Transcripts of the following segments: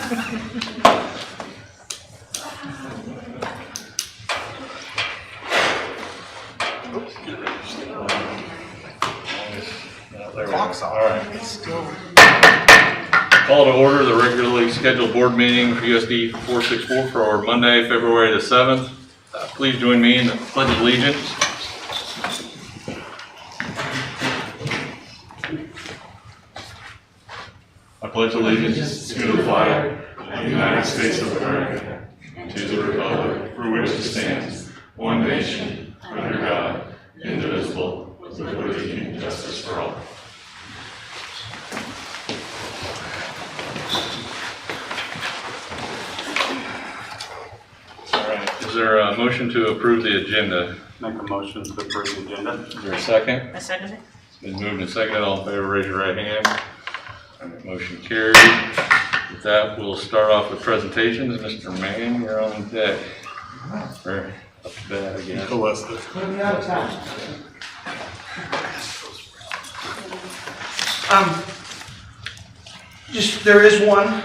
Clock's off. All right. It's still. Call to order the regularly scheduled board meeting for USD 464 for our Monday, February the 7th. Please join me in the Pledge of Allegiance. I pledge allegiance to the flag of the United States of America, and to the republic for which it stands, one nation, under God, indivisible, with liberty and justice for all. All right. Is there a motion to approve the agenda? Make a motion to approve the agenda. Is there a second? I second it. It's been moved and seconded. All in favor, raise your right hand. Motion carried. With that, we'll start off with presentations. Mr. Mann, you're on deck. Or up to bat again. There is one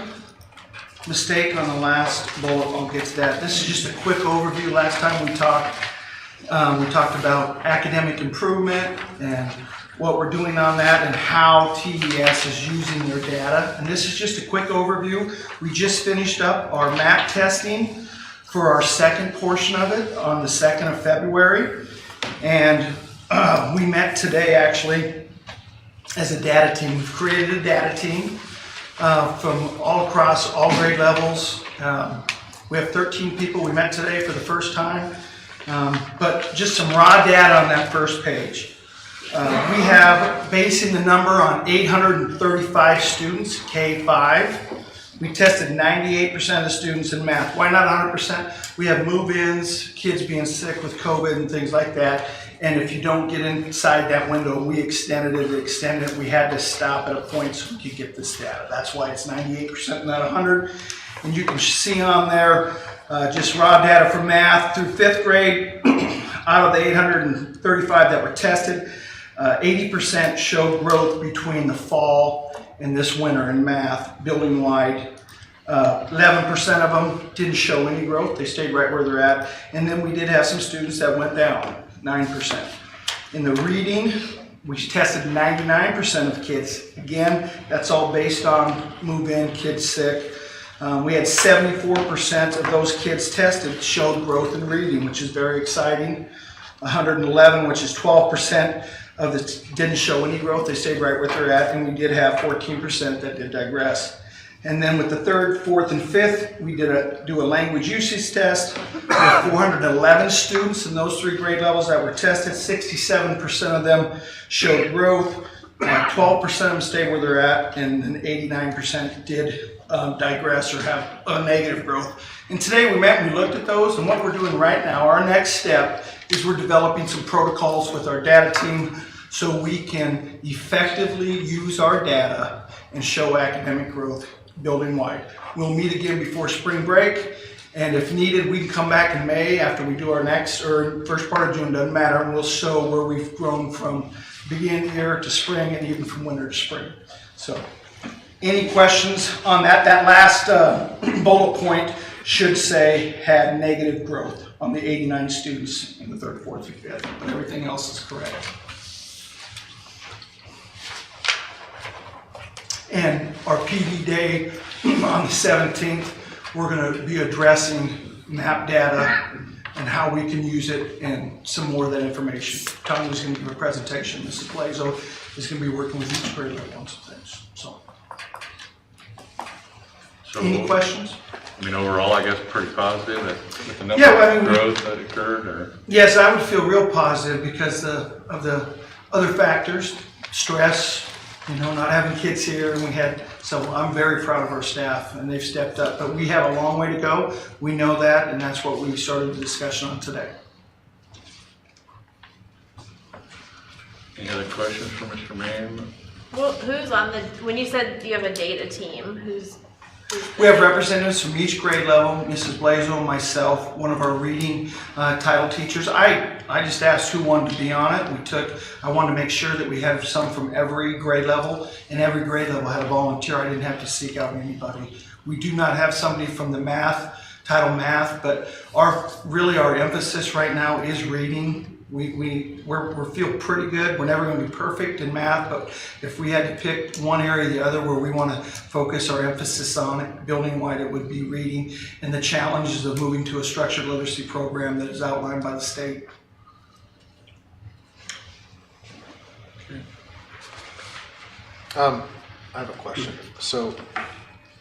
mistake on the last bullet. I'll get to that. This is just a quick overview. Last time we talked about academic improvement and what we're doing on that and how TES is using their data. And this is just a quick overview. We just finished up our MAP testing for our second portion of it on the 2nd of February. And we met today actually as a data team. We've created a data team from all across all grade levels. We have 13 people. We met today for the first time. But just some raw data on that first page. We have basing the number on 835 students, K-5. We tested 98% of the students in math. Why not 100%? We have move-ins, kids being sick with COVID and things like that. And if you don't get inside that window, we extended it. We had to stop at a point so we could get this data. That's why it's 98%, not 100. And you can see on there just raw data for math through 5th grade. Out of the 835 that were tested, 80% showed growth between the fall and this winter in math, building-wide. 11% of them didn't show any growth. They stayed right where they're at. And then we did have some students that went down, 9%. In the reading, we tested 99% of kids. Again, that's all based on move-in, kids sick. We had 74% of those kids tested showed growth in reading, which is very exciting. 111, which is 12% of the didn't show any growth. They stayed right where they're at, and we did have 14% that did digress. And then with the 3rd, 4th, and 5th, we did do a language usage test. We had 411 students in those 3 grade levels that were tested. 67% of them showed growth. 12% of them stayed where they're at, and then 89% did digress or have a negative growth. And today we met and we looked at those, and what we're doing right now, our next step is we're developing some protocols with our data team so we can effectively use our data and show academic growth building-wide. We'll meet again before spring break, and if needed, we can come back in May after we do our next, or first part of June, doesn't matter, and we'll show where we've grown from beginning of the year to spring and even from winter to spring. So, any questions on that? That last bullet point should say had negative growth on the 89 students in the 3rd, 4th, and 5th, but everything else is correct. And our PD day on the 17th, we're going to be addressing MAP data and how we can use it and some more of that information. Tony's going to give a presentation. Mrs. Blazo is going to be working with each grade level on some things. So any questions? I mean, overall, I guess pretty positive with the number of growth that occurred, or? Yes, I would feel real positive because of the other factors, stress, not having kids here, and so I'm very proud of our staff, and they've stepped up. But we have a long way to go. We know that, and that's what we started the discussion on today. Any other questions for Mr. Mann? Well, who's on when you said you have a data team, we have representatives from each grade level, Mrs. Blazo and myself, one of our reading title teachers. I just asked who wanted to be on it. I wanted to make sure that we have some from every grade level, and every grade level had a volunteer. I didn't have to seek out anybody. We do not have somebody from the title math, but our emphasis right now is reading. We feel pretty good. We're never going to be perfect in math, but if we had to pick one area or the other where we want to focus our emphasis on it, building-wide, it would be reading and the challenges of moving to a structured literacy program that is outlined by the state. I have a question. So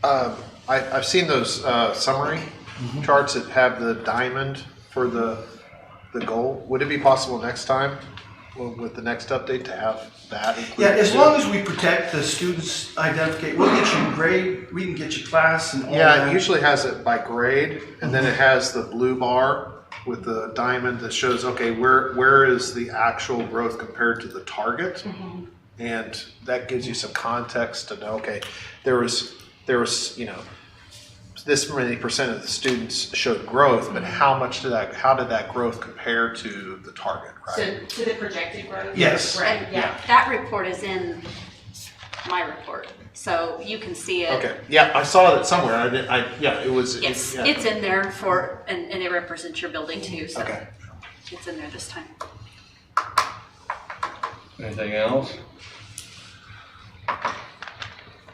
I've seen those summary charts that have the diamond for the goal. Would it be possible next time, with the next update, to have that included? Yeah, as too? long as we protect the students' identification, we'll get you grade, we can get you class and all Yeah, that. it usually has it by grade, and then it has the blue bar with the diamond that shows, okay, where is the actual growth compared to the target? And that gives you some context to know, okay, there was, this many percent of the students showed growth, but how did that growth compare to the target, right? To the projected growth? Yes. Right, yeah. That report is in my report, so you can see it. Okay, yeah, I saw that somewhere. It was. It's yeah. it's in there and it represents your building too, so Okay. it's in there this time. Anything else?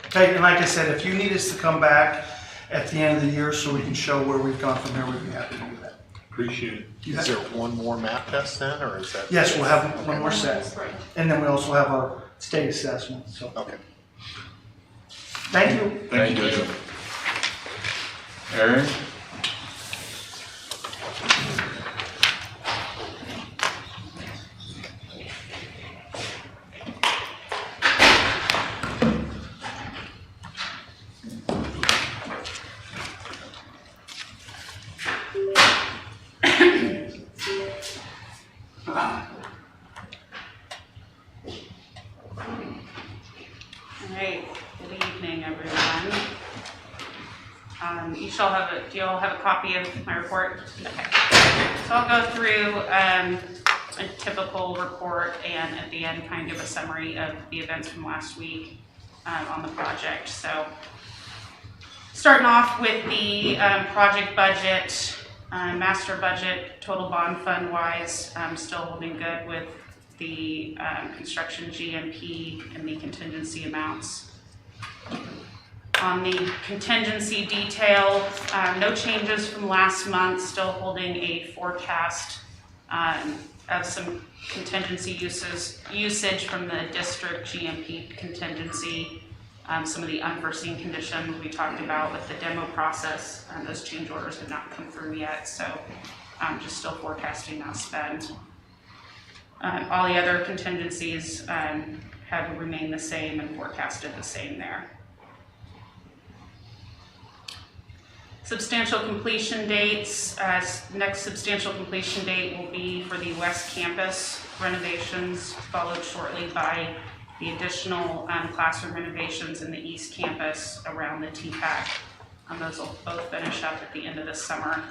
Okay, and like I said, if you need us to come back at the end of the year so we can show where we've gone from there, we'd be happy to do that. Appreciate it. Is there one more math test then, or is that? Yes, we'll have one more set. And then we also have our state assessment, so. Okay. Thank you. Thank you. Aaron? Good evening, everyone. Do you all have a copy of my report? Okay. So I'll go through a typical report and at the end kind of a summary of the events from last week on the project. So starting off with the project budget, master budget, total bond fund wise, still holding good with the construction GMP and the contingency amounts. On the contingency detail, no changes from last month, still holding a forecast of some contingency usage from the district GMP contingency, some of the unforeseen conditions we talked about with the demo process. Those change orders have not come through yet, so just still forecasting that spend. All the other contingencies have remained the same and forecasted the same there. Substantial completion dates. Next substantial completion date will be for the West Campus renovations, followed shortly by the additional classroom renovations in the East Campus around the TPAC. Those will both finish up at the end of the summer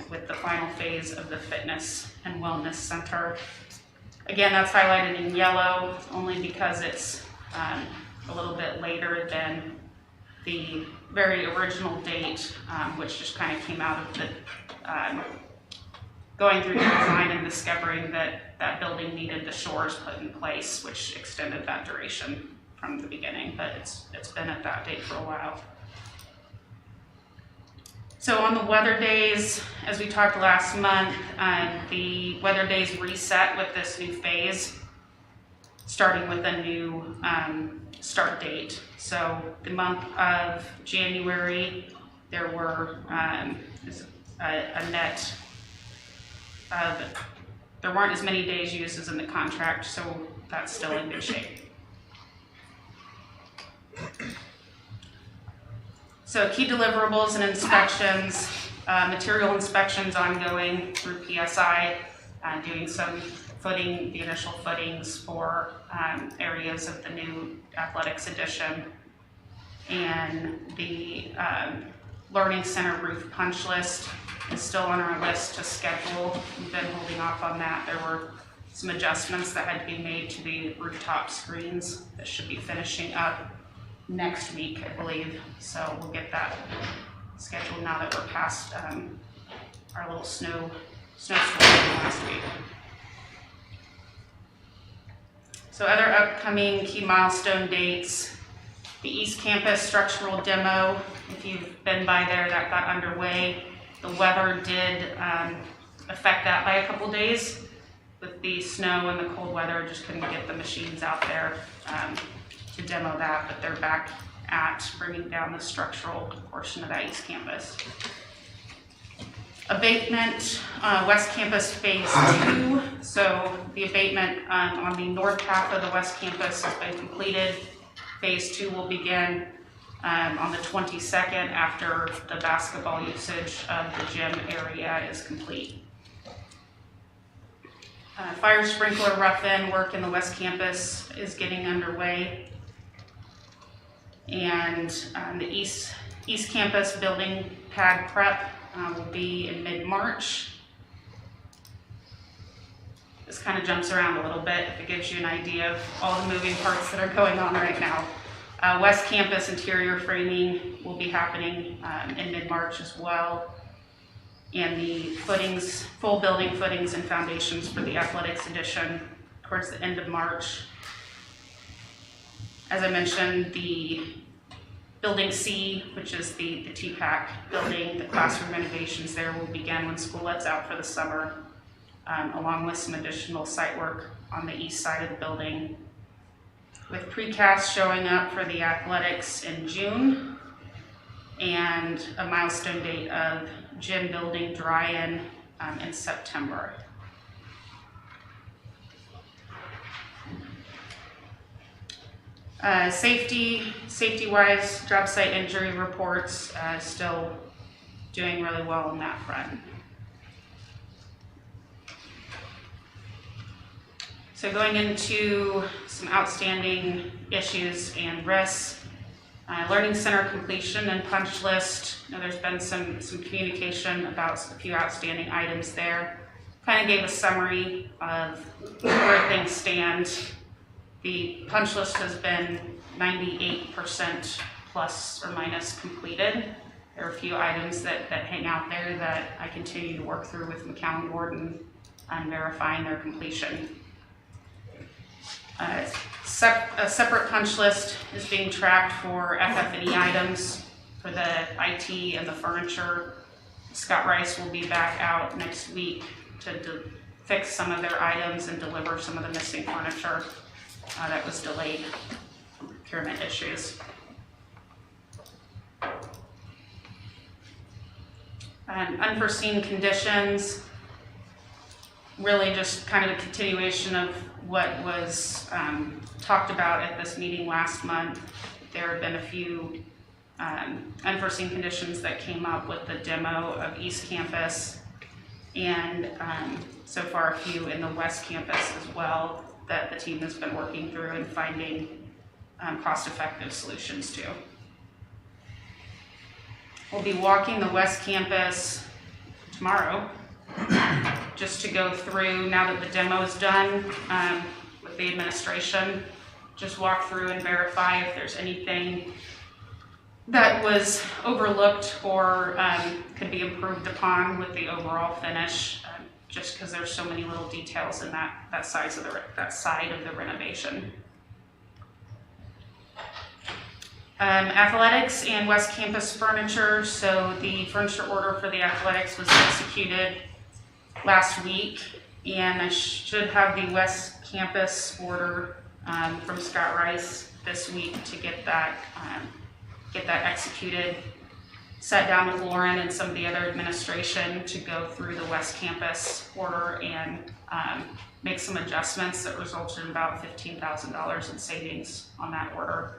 with the final phase of the Fitness and Wellness Center. Again, that's highlighted in yellow only because it's a little bit later than the very original date, which just kind of came out of the going through the design and discovering that that building needed the shores put in place, which extended that duration from the beginning, but it's been at that date for a while. So on the weather days, as we talked last month, the weather days reset with this new phase, starting with a new start date. So the month of January, there were a net of, there weren't as many days used as in the contract, so that's still in good shape. So key deliverables and inspections, material inspections ongoing through PSI, doing some footing, the initial footings for areas of the new athletics edition, and the Learning Center roof punch list is still on our list to schedule. We've been holding off on that. There were some adjustments that had to be made to the rooftop screens that should be finishing up next week, I believe. So we'll get that scheduled now that we're past our little snowstorm last week. So other upcoming key milestone dates, the East Campus structural demo, if you've been by there, that got underway. The weather did affect that by a couple days. With the snow and the cold weather, just couldn't get the machines out there to demo that, but they're back at bringing down the structural portion of that East Campus. Abatement, West Campus Phase 2. So the abatement on the north half of the West Campus has been completed. Phase 2 will begin on the 22nd after the basketball usage of the gym area is complete. Fire sprinkler rough-in work in the West Campus is getting underway. And the East Campus building pad prep will be in mid-March. This kind of jumps around a little bit if it gives you an idea of all the moving parts that are going on right now. West Campus interior framing will be happening in mid-March as well. And the footings, full building footings and foundations for the athletics edition towards the end of March. As I mentioned, the Building C, which is the TPAC building, the classroom renovations there will begin when school lets out for the summer, along with some additional site work on the east side of the building, with precast showing up for the athletics in June, and a milestone date of gym building dry-in in September. Safety-wise, job site injury reports still doing really well on that front. So going into some outstanding issues and risks, Learning Center completion and punch list. There's been some communication about a few outstanding items there. Kind of gave a summary of where things stand. The punch list has been 98% plus or minus completed. There are a few items that hang out there that I continue to work through with McCown Warden on verifying their completion. A separate punch list is being tracked for FF&E items for the IT and the furniture. Scott Rice will be back out next week to fix some of their items and deliver some of the missing furniture that was delayed from procurement issues. Unforeseen conditions, really just kind of a continuation of what was talked about at this meeting last month. There have been a few unforeseen conditions that came up with the demo of East Campus, and so far a few in the West Campus as well that the team has been working through and finding cost-effective solutions to. We'll be walking the West Campus tomorrow, just to go through, now that the demo is done with the administration, just walk through and verify if there's anything that was overlooked or could be improved upon with the overall finish, just because there's so many little details in that side of the renovation. Athletics and West Campus furniture. So the furniture order for the athletics was executed last week, and I should have the West Campus order from Scott Rice this week to get that executed. Sat down with Lauren and some of the other administration to go through the West Campus order and make some adjustments that resulted in about $15,000 in savings on that order.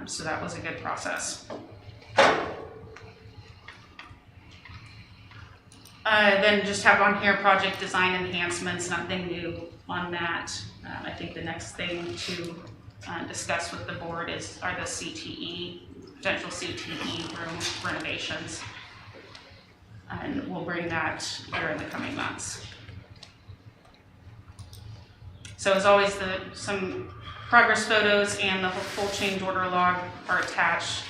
So that was a good process. Then just have on here project design enhancements, nothing new on that. I think the next thing to discuss with the board are the CTE, potential CTE room renovations. And we'll bring that here in the coming months. So as always, some progress photos and the full change order log are attached.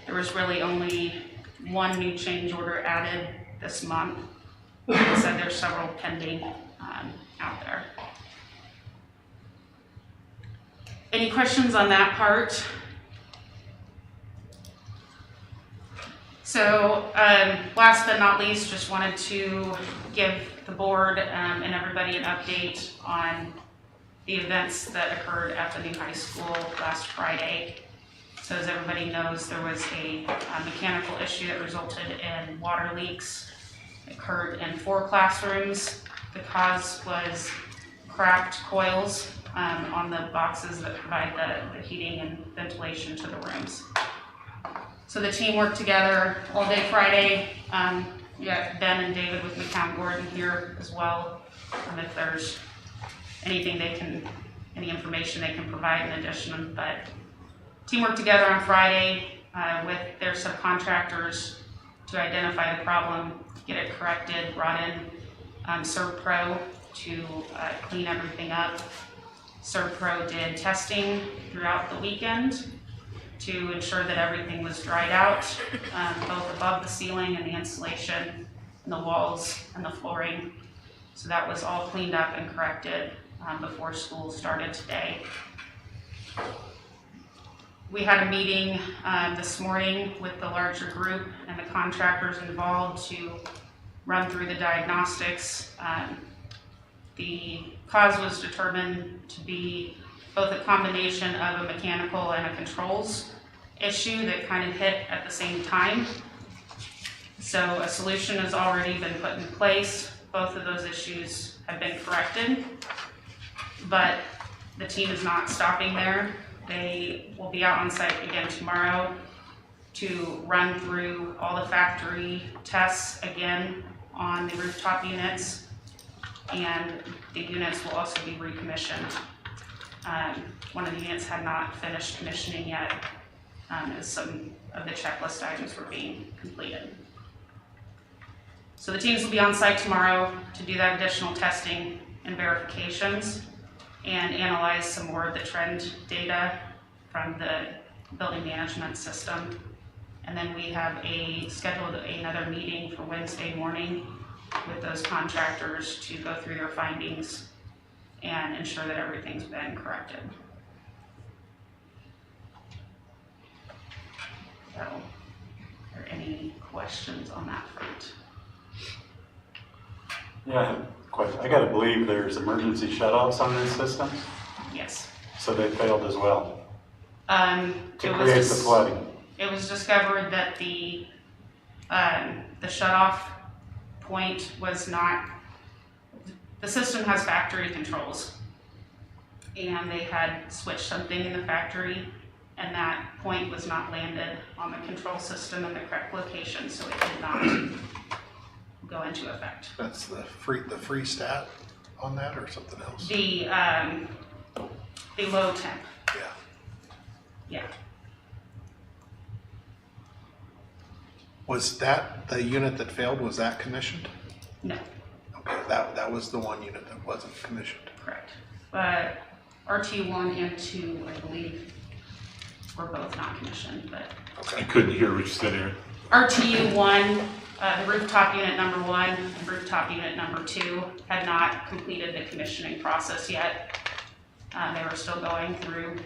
There was really only one new change order added this month. Like I said, there's several pending out there. Any questions on that part? So last but not least, just wanted to give the board and everybody an update on the events that occurred at the new high school last Friday. So as everybody knows, there was a mechanical issue that resulted in water leaks. It occurred in 4 classrooms. The cause was cracked coils on the boxes that provide the heating and ventilation to the rooms. So the team worked together all day Friday. We got Ben and David with McCown Gordon here as well. If there's any information they can provide in addition, but team worked together on Friday with their subcontractors to identify the problem, get it corrected, brought in ServPro to clean everything up. ServPro did testing throughout the weekend to ensure that everything was dried out, both above the ceiling and the insulation and the walls and the flooring. So that was all cleaned up and corrected before school started today. We had a meeting this morning with the larger group and the contractors involved to run through the diagnostics. The cause was determined to be both a combination of a mechanical and a controls issue that kind of hit at the same time. So a solution has already been put in place. Both of those issues have been corrected, but the team is not stopping there. They will be out on site again tomorrow to run through all the factory tests again on the rooftop units, and the units will also be recommissioned. One of the units had not finished commissioning yet, as some of the checklist items were being completed. So the teams will be on site tomorrow to do that additional testing and verifications and analyze some more of the trend data from the building management system. And then we have scheduled another meeting for Wednesday morning with those contractors to go through their findings and ensure that everything's been corrected. So, are there any questions on that front? Yeah, I have a question. I gotta believe there's emergency shutoffs on this system, Yes. so they failed as well to It create the was, flooding. it was discovered that the shutoff point was not, the system has factory controls, and they had switched something in the factory, and that point was not landed on the control system in the correct location, so it did not go into effect. That's the free stat on that or something else? The low temp, Yeah. yeah. Was that the unit that failed, was that commissioned? No, Okay, that was the one unit that wasn't commissioned. correct. But RT1 and 2, I believe, were both not commissioned, but Okay. couldn't hear what you said, Aaron. RTU1, the rooftop unit number 1 and rooftop unit number 2 had not completed the commissioning process yet. They were still going through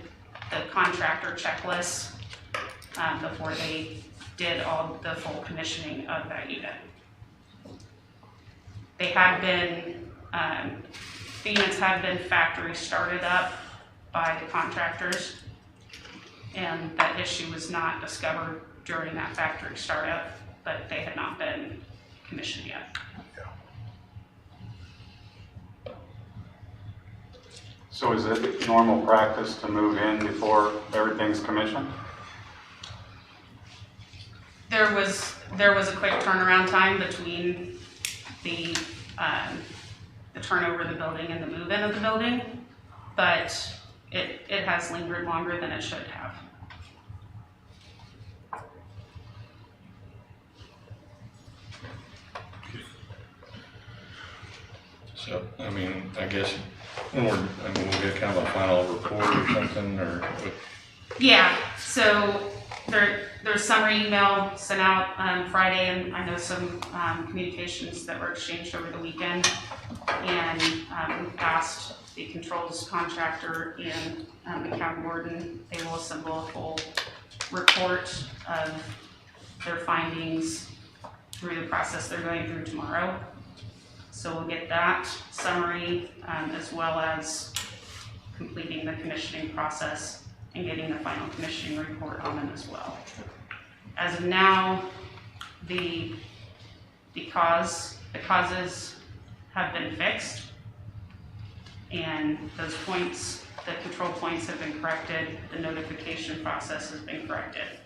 the contractor checklists before they did all the full commissioning of that unit. They had been, the units had been factory started up by the contractors, and that issue was not discovered during that factory startup, but they had not been commissioned yet. So is it normal practice to move in before everything's commissioned? There was a quick turnaround time between the turnover of the building and the move-in of the building, but it has lingered longer than it should have. So, I mean, I guess we'll get kind of a final report or something, or. Yeah, so there's summary email sent out Friday, and I know some communications that were exchanged over the weekend. And we've asked the controls contractor and the county warden, they will assemble a full report of their findings through the process they're going through tomorrow. So we'll get that summary as well as completing the commissioning process and getting the final commissioning report on them as well. As of now, the causes have been fixed, and those points, the control points have been corrected, the notification process has been corrected.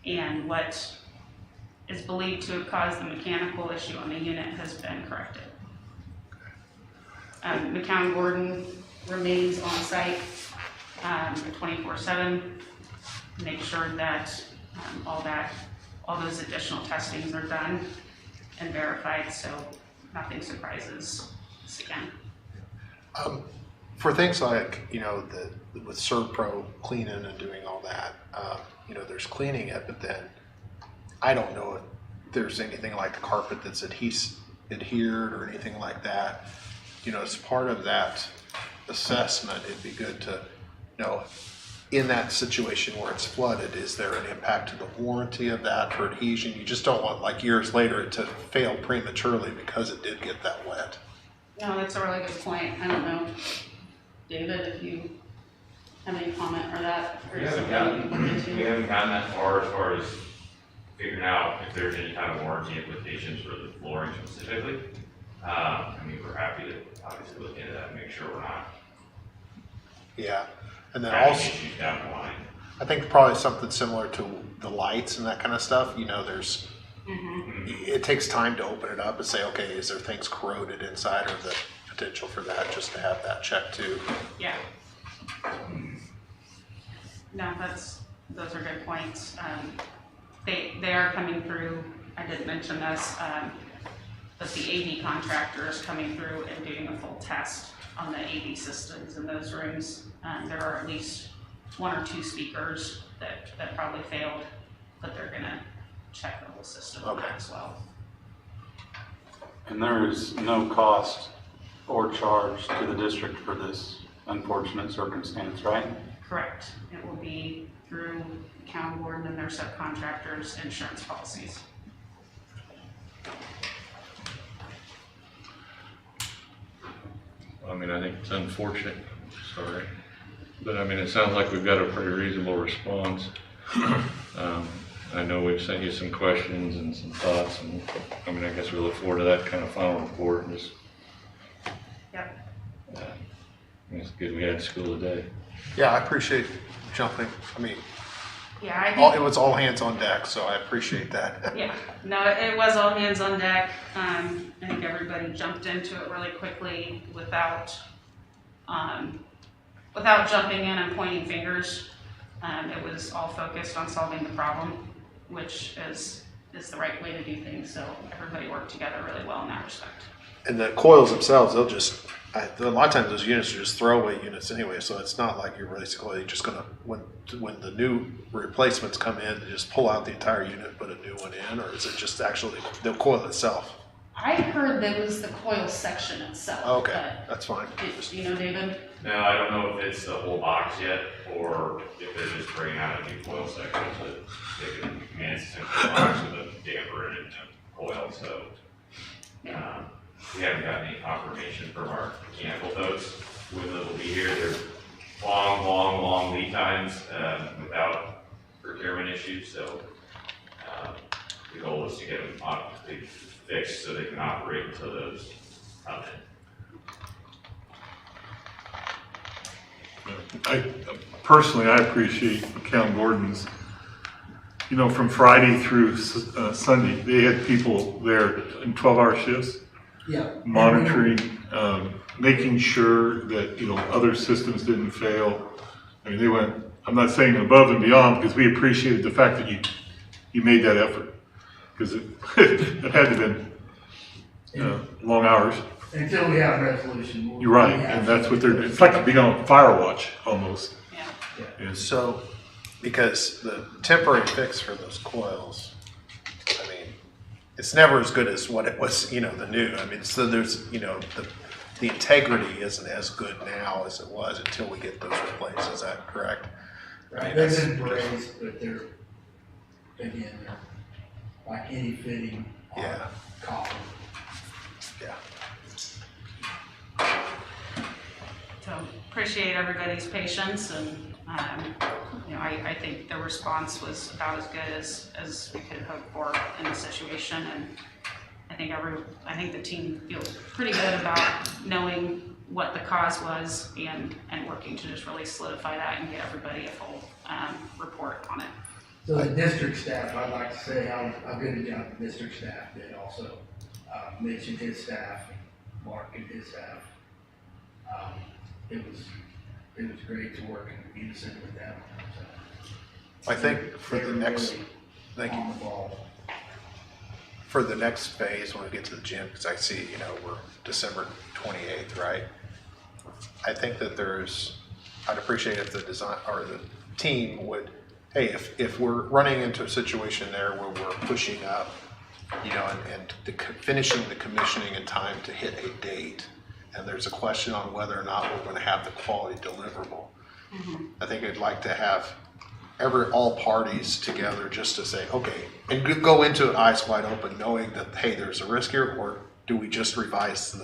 And what is believed to have caused the mechanical issue on the unit has been corrected. The county warden remains on site 24/7, make sure that all those additional testings are done and verified, so nothing surprises us again. For things like, with ServPro cleaning and doing all that, there's cleaning it, but then I don't know if there's anything like the carpet that's adhered or anything like that. As part of that assessment, it'd be good to know, in that situation where it's flooded, is there an impact to the warranty of that for adhesion? You just don't want, like, years later it to fail prematurely because it did get that wet. No, that's a really good point. I don't know, David, if you have any comment or that. We haven't gotten that far as figuring out if there's any kind of warranty implications for the flooring specifically. We're happy to obviously look into that and make sure we're not Yeah, and then having also, issues down the line. I think probably something similar to the lights and that kind of stuff. There's, it takes time to open it up and say, okay, is there things corroded inside, or the potential for that, just to have that checked too. Yeah. No, those are good points. They are coming through, I didn't mention this, but the AV contractor is coming through and doing a full test on the AV systems in those rooms. There are at least 1 or 2 speakers that probably failed, but they're gonna check the whole system on that as well. And there is no cost or charge to the district for this unfortunate circumstance, right? Correct. It will be through the county board and their subcontractors' insurance policies. I think it's unfortunate, sorry. But it sounds like we've got a pretty reasonable response. I know we've sent you some questions and some thoughts, and I guess we look forward to that kind of final report. And just, Yep. It's good we had school today. Yeah, I appreciate jumping. Yeah, I think. It was all hands on deck, so I appreciate that. Yeah, no, it was all hands on deck. I think everybody jumped into it really quickly without jumping in and pointing fingers. It was all focused on solving the problem, which is the right way to do things. So everybody worked together really well in that respect. And the coils themselves, a lot of times those units are just throwaway units anyway, so it's not like you're basically just gonna, when the new replacements come in, just pull out the entire unit and put a new one in, or is it just actually the coil itself? I heard that was the coil section itself. Okay, that's fine. Do you know, David? No, I don't know if it's the whole box yet, or if they're just bringing out a new coil section so they can manage the box with a damper and a coil, so. We haven't gotten any confirmation from our mechanical folks when they'll be here. They're long lead times without procurement issues, so the goal is to get them fixed so they can operate until those come in. Personally, I appreciate County Gordon's, from Friday through Sunday, they had people there in 12-hour shifts. Yeah. Monitoring, making sure that, other systems didn't fail. They went, I'm not saying above and beyond, because we appreciated the fact that you made that effort. Because it had to have been long hours. Until we have a resolution. You're right, and that's what they're, it's like being on fire watch almost. Yeah. It's- So, because the temporary fix for those coils, I mean, it's never as good as what it was, the new. I mean, so there's, the integrity isn't as good now as it was until we get those replaced. Is that correct? Right, they've been brazed, but they're like any fitting on Yeah. copper. Yeah. So appreciate everybody's patience and, I think the response was about as good as we could hope for in the situation. And I think the team feels pretty good about knowing what the cause was and working to just really solidify that and get everybody a full report on it. So the district staff, I'd like to say how good a job the district staff did also. Mitch and his staff, Mark and his staff. It was great to work in unison with them. So I think for they the were next, really thank you. on the ball. For the next phase, when we get to the gym, because I see, we're December 28th, right? I think that I'd appreciate if the design or the team would, hey, if we're running into a situation there where we're pushing up, and finishing the commissioning in time to hit a date, and there's a question on whether or not we're going to have the quality deliverable. I think I'd like to have all parties together just to say, okay, and go into it eyes wide open, knowing that, hey, there's a risk here, or do we just revise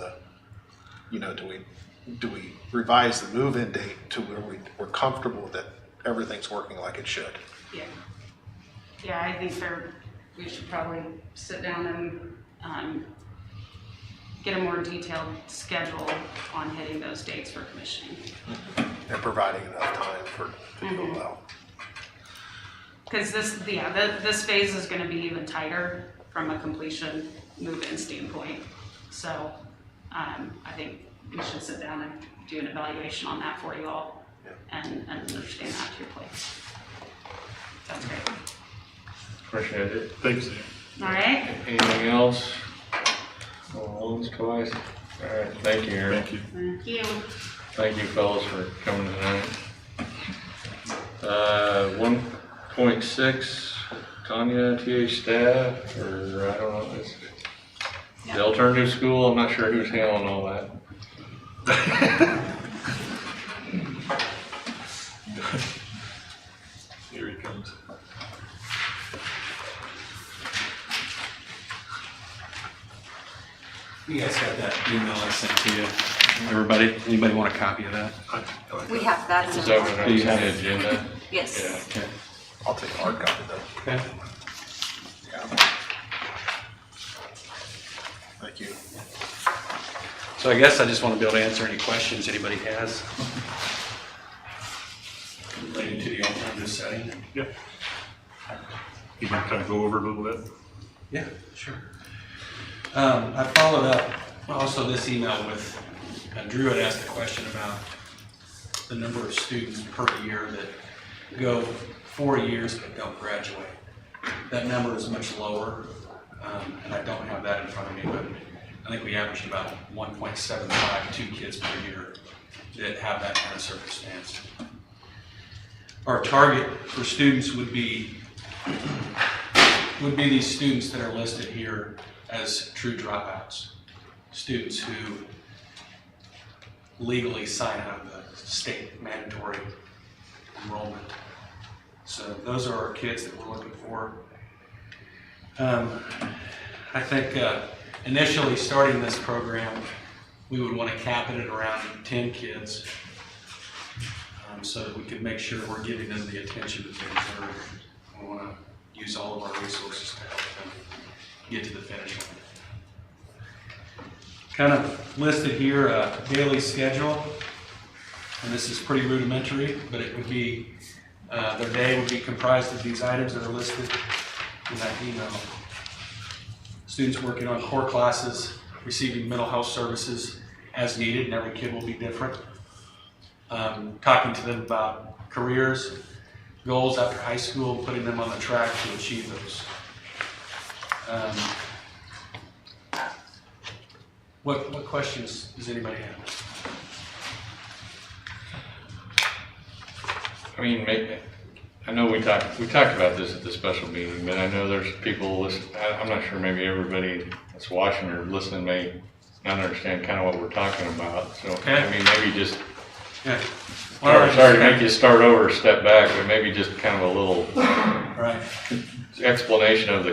do we revise the move-in date to where we're comfortable that everything's working like it should? Yeah, I think we should probably sit down and get a more detailed schedule on hitting those dates for commissioning. And providing enough time to go well. Because this phase is going to be even tighter from a completion move-in standpoint. So I think we should sit down and do an evaluation on that for you all and understand that to your place. Sounds great. Appreciate it. Thanks. All right. Anything else? Once, twice. All right, thank you, Aaron. Thank you. Thank you. Thank you, fellas, for coming tonight. 1.6, Tanya, TA staff, or I don't know, it's the alternative school. I'm not sure who's handling all that. Here he comes. You guys got that email I sent to you, everybody? Anybody want a copy of that? We have that. Is that what Do you on have the it? agenda? Yes. Yeah. Okay. I'll take a hard copy though. Okay. Yeah. Thank you. So I guess I just want to be able to answer any questions anybody has related to the alternative setting. Yep. You can kind of go over it a little bit. Yeah, sure. I followed up also this email with, Drew had asked a question about the number of students per year that go 4 years but don't graduate. That number is much lower, and I don't have that in front of me, but I think we averaged about 1.75, 2 kids per year that have that kind of circumstance. Our target for students would be these students that are listed here as true dropouts, students who legally sign out of the state mandatory enrollment. So those are our kids that we're looking for. I think initially starting this program, we would want to cap it at around 10 kids so that we could make sure we're giving them the attention that they deserve. We want to use all of our resources to help them get to the finish line. Kind of listed here a daily schedule, and this is pretty rudimentary, but it would be, their day would be comprised of these items that are listed in that email. Students working on core classes, receiving mental health services as needed, and every kid will be different. Talking to them about careers, goals after high school, putting them on the track to achieve those. What questions does anybody have? I mean, I know we talked about this at the special meeting, but I know there's people listen, I'm not sure maybe everybody that's watching or listening may not understand kind of what we're talking about. So, Okay. I mean, maybe just, Yeah. sorry to make you start over or step back, but maybe just kind of a little Right. explanation of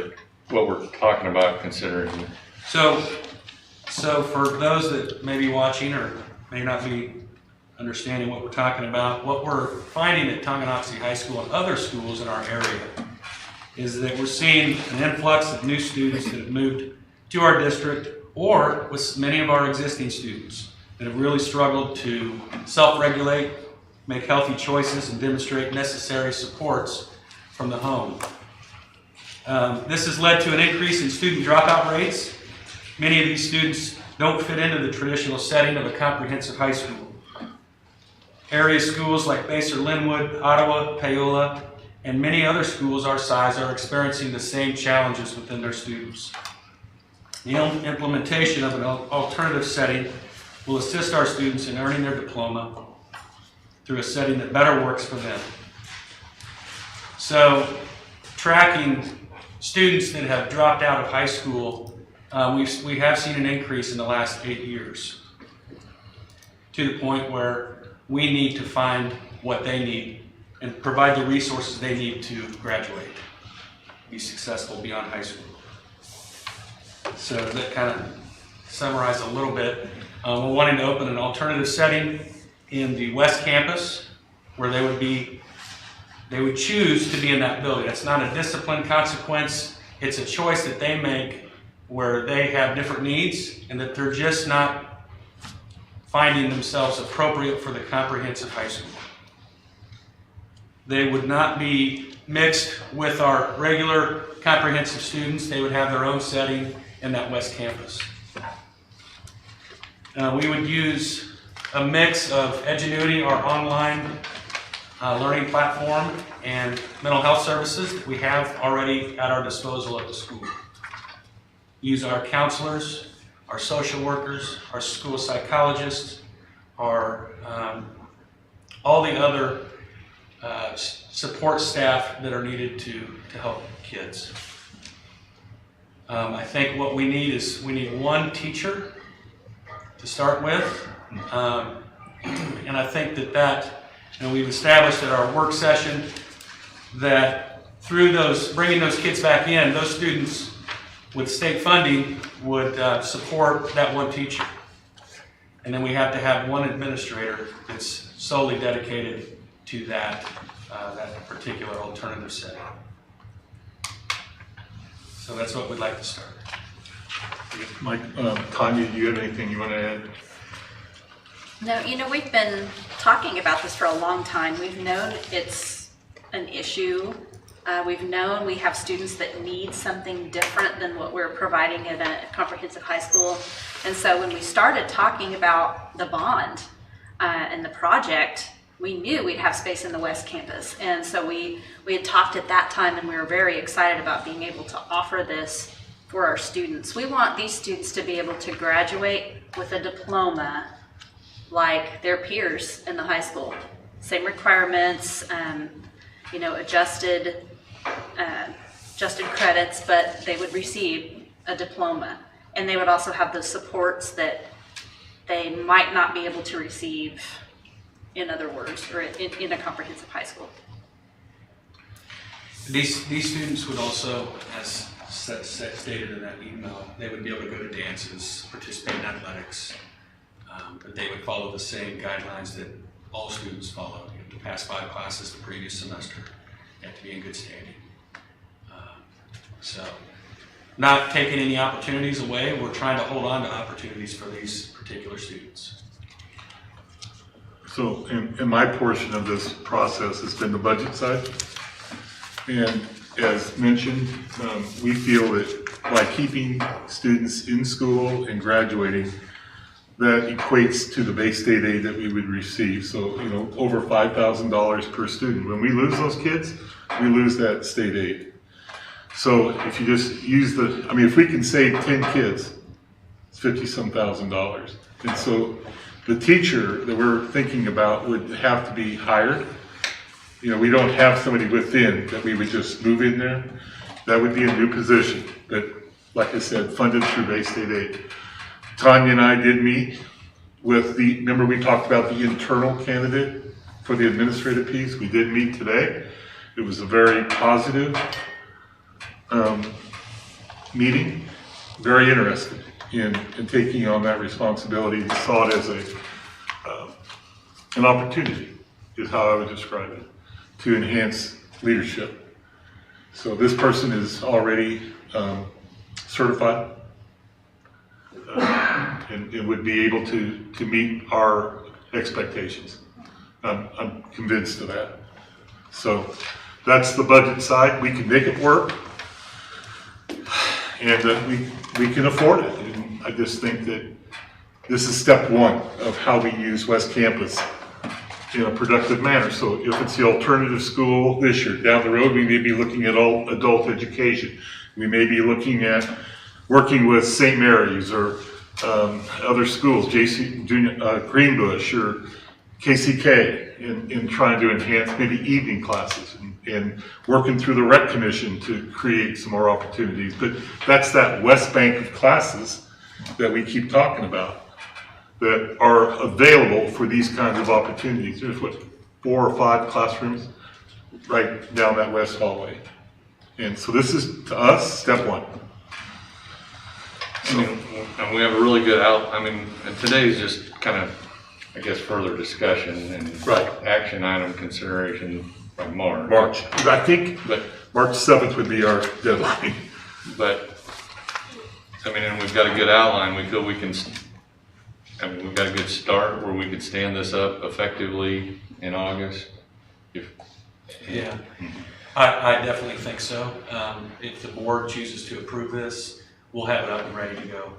what we're talking about considering. So for those that may be watching or may not be understanding what we're talking about, what we're finding at Tonganoxie High School and other schools in our area is that we're seeing an influx of new students that have moved to our district, or with many of our existing students that have really struggled to self-regulate, make healthy choices, and demonstrate necessary supports from the home. This has led to an increase in student dropout rates. Many of these students don't fit into the traditional setting of a comprehensive high school. Area schools like Basel, Linwood, Ottawa, Paola, and many other schools our size are experiencing the same challenges within their students. The implementation of an alternative setting will assist our students in earning their diploma through a setting that better works for them. So, tracking students that have dropped out of high school, we have seen an increase in the last 8 years, to the point where we need to find what they need and provide the resources they need to graduate, be successful beyond high school. So that kind of summarized a little bit. We're wanting to open an alternative setting in the West Campus where they would choose to be in that building. It's not a discipline consequence. It's a choice that they make where they have different needs and that they're just not finding themselves appropriate for the comprehensive high school. They would not be mixed with our regular comprehensive students. They would have their own setting in that West Campus. We would use a mix of Edgenuity, our online learning platform, and mental health services that we have already at our disposal at the school. Use our counselors, our social workers, our school psychologists, our all the other support staff that are needed to help kids. I think what we need is one teacher to start with, and I think that we've established at our work session that through bringing those kids back in, those students with state funding would support that one teacher. And then we have to have one administrator that's solely dedicated to that particular alternative setting. So that's what we'd like to start. Mike, Tanya, do you have anything you want to add? No, we've been talking about this for a long time. We've known it's an issue. We've known we have students that need something different than what we're providing at a comprehensive high school. And so when we started talking about the bond and the project, we knew we'd have space in the West Campus. And so we had talked at that time, and we were very excited about being able to offer this for our students. We want these students to be able to graduate with a diploma like their peers in the high school. Same requirements, adjusted credits, but they would receive a diploma. And they would also have the supports that they might not be able to receive in other words, or in a comprehensive high school. These students would also, as stated in that email, they would be able to go to dances, participate in athletics, but they would follow the same guidelines that all students follow. You have to pass 5 classes the previous semester. You have to be in good standing. So, not taking any opportunities away, we're trying to hold on to opportunities for these particular students. So in my portion of this process has been the budget side. And as mentioned, we feel that by keeping students in school and graduating, that equates to the base state aid that we would receive. So, over $5,000 per student. When we lose those kids, we lose that state aid. So if you just use if we can save 10 kids, It's $50-some thousand. And so the teacher that we're thinking about would have to be hired. You know, we don't have somebody within that we would just move in there. That would be a new position that, like I said, funded through Bay State aid. Tanya and I did meet with remember we talked about the internal candidate for the administrative piece? We did meet today. It was a very positive meeting, very interested in taking on that responsibility. We saw it as an opportunity, is how I would describe it, to enhance leadership. So this person is already certified and would be able to meet our expectations. I'm convinced of that. So that's the budget side. We can make it work, and we can afford it. And I just think that this is step one of how we use West Campus in a productive manner. So if it's the alternative school this year, down the road, we may be looking at all adult education. We may be looking at working with St. Mary's or other schools, Greenbush or KCK, in trying to enhance maybe evening classes and working through the rec commission to create some more opportunities. But that's that West Bank of classes that we keep talking about that are available for these kinds of opportunities. There's 4 or 5 classrooms right down that west hallway. And so this is, to us, step one. And we have a really good and today's just kind of, I guess, further discussion and Right. action item consideration by March. March. I think But, March 7th would be our deadline. but, and we've got a good outline. We feel we can, we've got a good start where we could stand this up effectively in August. Yeah, I definitely think so. If the board chooses to approve this, we'll have it up and ready to go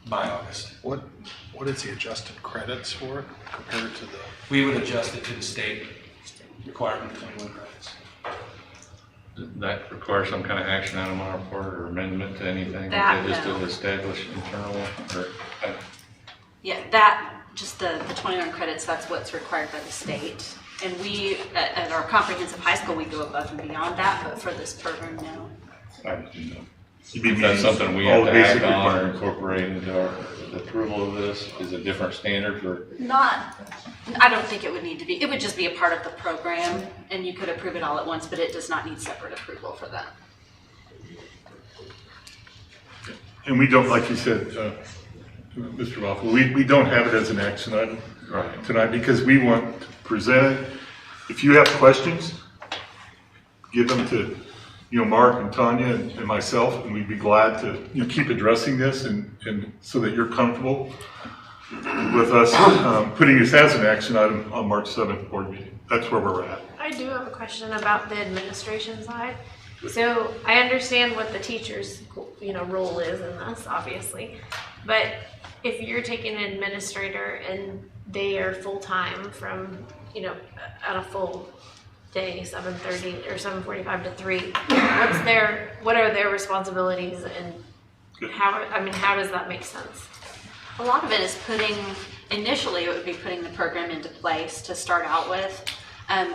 by August. What is the adjusted credits for it compared to the? We would adjust it to the state requirement of 21 credits. That requires some kind of action item on our part or amendment to anything? Just to establish internal or? Yeah, just the 21 credits, that's what's required by the state. And we, at our comprehensive high school, we go above and beyond that, but for this program, no. I didn't know. You'd be Is that something we all have to basic act on or requirements. incorporate into our approval of this? Is it different standard for? I don't think it would need to be. It would just be a part of the program, and you could approve it all at once, but it does not need separate approval for that. And we don't, like you said, Mr. Waffle, we don't have it as an action item tonight because we want to present it. If you have questions, give them to Mark and Tanya and myself, and we'd be glad to keep addressing this and so that you're comfortable with us putting this as an action item on March 7th board meeting. That's where we're at. I do have a question about the administration side. So I understand what the teacher's, role is in this, obviously. But if you're taking an administrator and they are full-time from, at a full day, 7:30 or 7:45 to 3, what are their responsibilities and how does that make sense? A lot of it is initially it would be putting the program into place to start out with.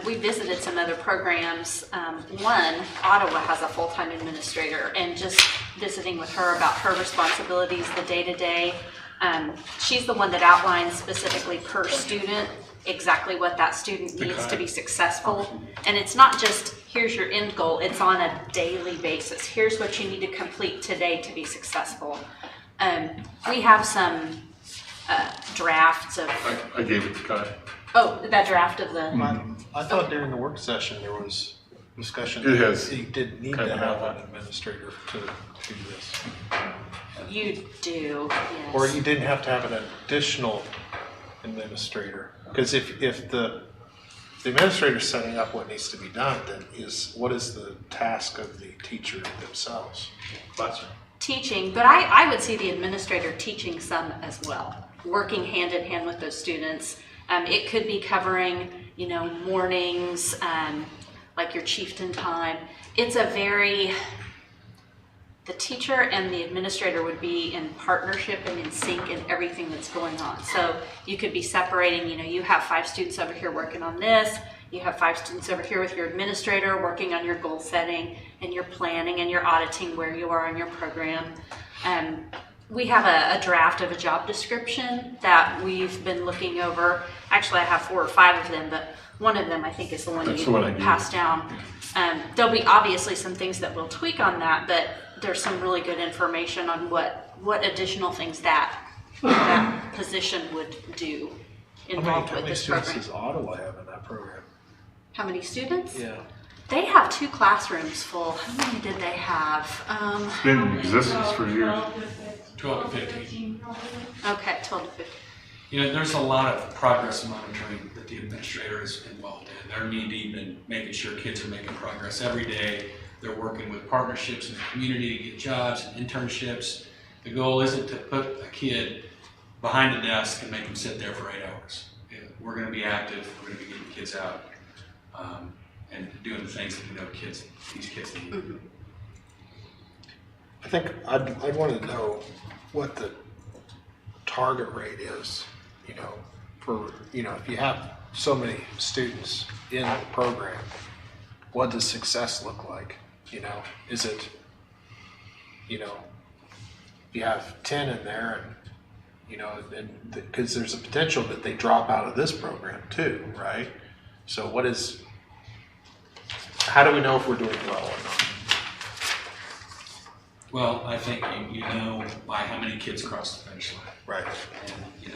We visited some other programs. One, Ottawa has a full-time administrator, and just visiting with her about her responsibilities, the day-to-day. She's the one that outlines specifically per student exactly what that student needs to be successful. And it's not just, here's your end goal, it's on a daily basis. Here's what you need to complete today to be successful. We have some drafts of... I gave it to Kai. Oh, that draft of the... I thought during the work session there was discussion It has that you did need kind to of have happened. an administrator to do this. You do, yes. Or you didn't have to have an additional administrator. Because if the administrator's setting up what needs to be done, then what is the task of the teacher themselves? Classroom. Teaching, but I would see the administrator teaching some as well, working hand in hand with those students. It could be covering, mornings, like your chieftain time. It's a very the teacher and the administrator would be in partnership and in sync in everything that's going on. So you could be separating, you have 5 students over here working on this, you have 5 students over here with your administrator working on your goal setting and your planning and your auditing where you are in your program. We have a draft of a job description that we've been looking over. Actually, I have 4 or 5 of them, but one of them I think is the one That's the one I you gave. passed down. There'll be obviously some things that we'll tweak on that, but there's some really good information on what additional things that position would do involved with this program. does Ottawa have in that program? How many students? Yeah. They have 2 classrooms full. How many did they have? It's been in existence for years. 12 to 15. Okay, 12 to 15. There's a lot of progress monitoring that the administrator is involved in. They're knee-deep in making sure kids are making progress every day. They're working with partnerships in the community to get jobs and internships. The goal isn't to put a kid behind the desk and make them sit there for 8 hours. We're going to be active. We're going to be getting kids out and doing the things that we know these kids need. Mm-hmm. I think I'd want to know what the target rate is, for, if you have so many students in the program, what does success look like? Is it, if you have 10 in there and, because there's a potential that they drop out of this program too, right? So how do we know if we're doing well or not? Well, I think you know by how many kids cross the finish line. Right. And, it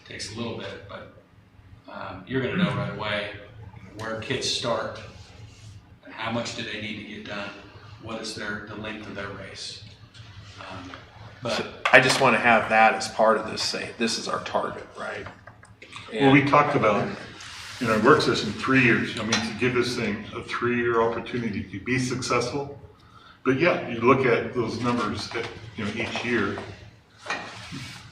takes a little bit, but you're going to know right away where kids start and how much do they need to get done, what is the length of their race. So I just want to have that as part of this, say, this is our target, right? Well, we talked about in our work session 3 years, to give this thing a 3-year opportunity to be successful. But yeah, you look at those numbers at, each year.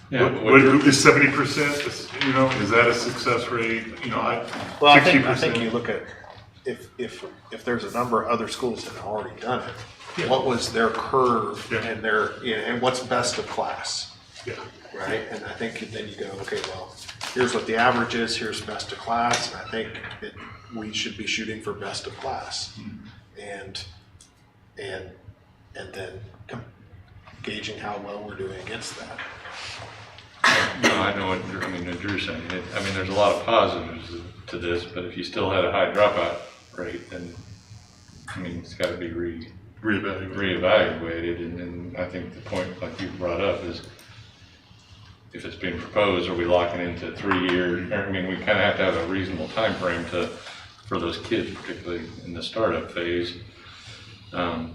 Yeah, What is 70%? Is that a success rate? Well, I 60%. think you look at, if there's a number of other schools that have already done it, what was their curve and and what's best of class, Yeah. right? And I think then you go, okay, well, here's what the average is, here's best of class, and I think we should be shooting for best of class. And then gauging how well we're doing against that. No, I know what Drew's saying. There's a lot of positives to this, but if you still had a high dropout rate, then, it's got to be reevaluated. And I think the point, like you brought up, is if it's being proposed, are we locking into 3 years? We kind of have to have a reasonable time frame for those kids, particularly in the startup phase. But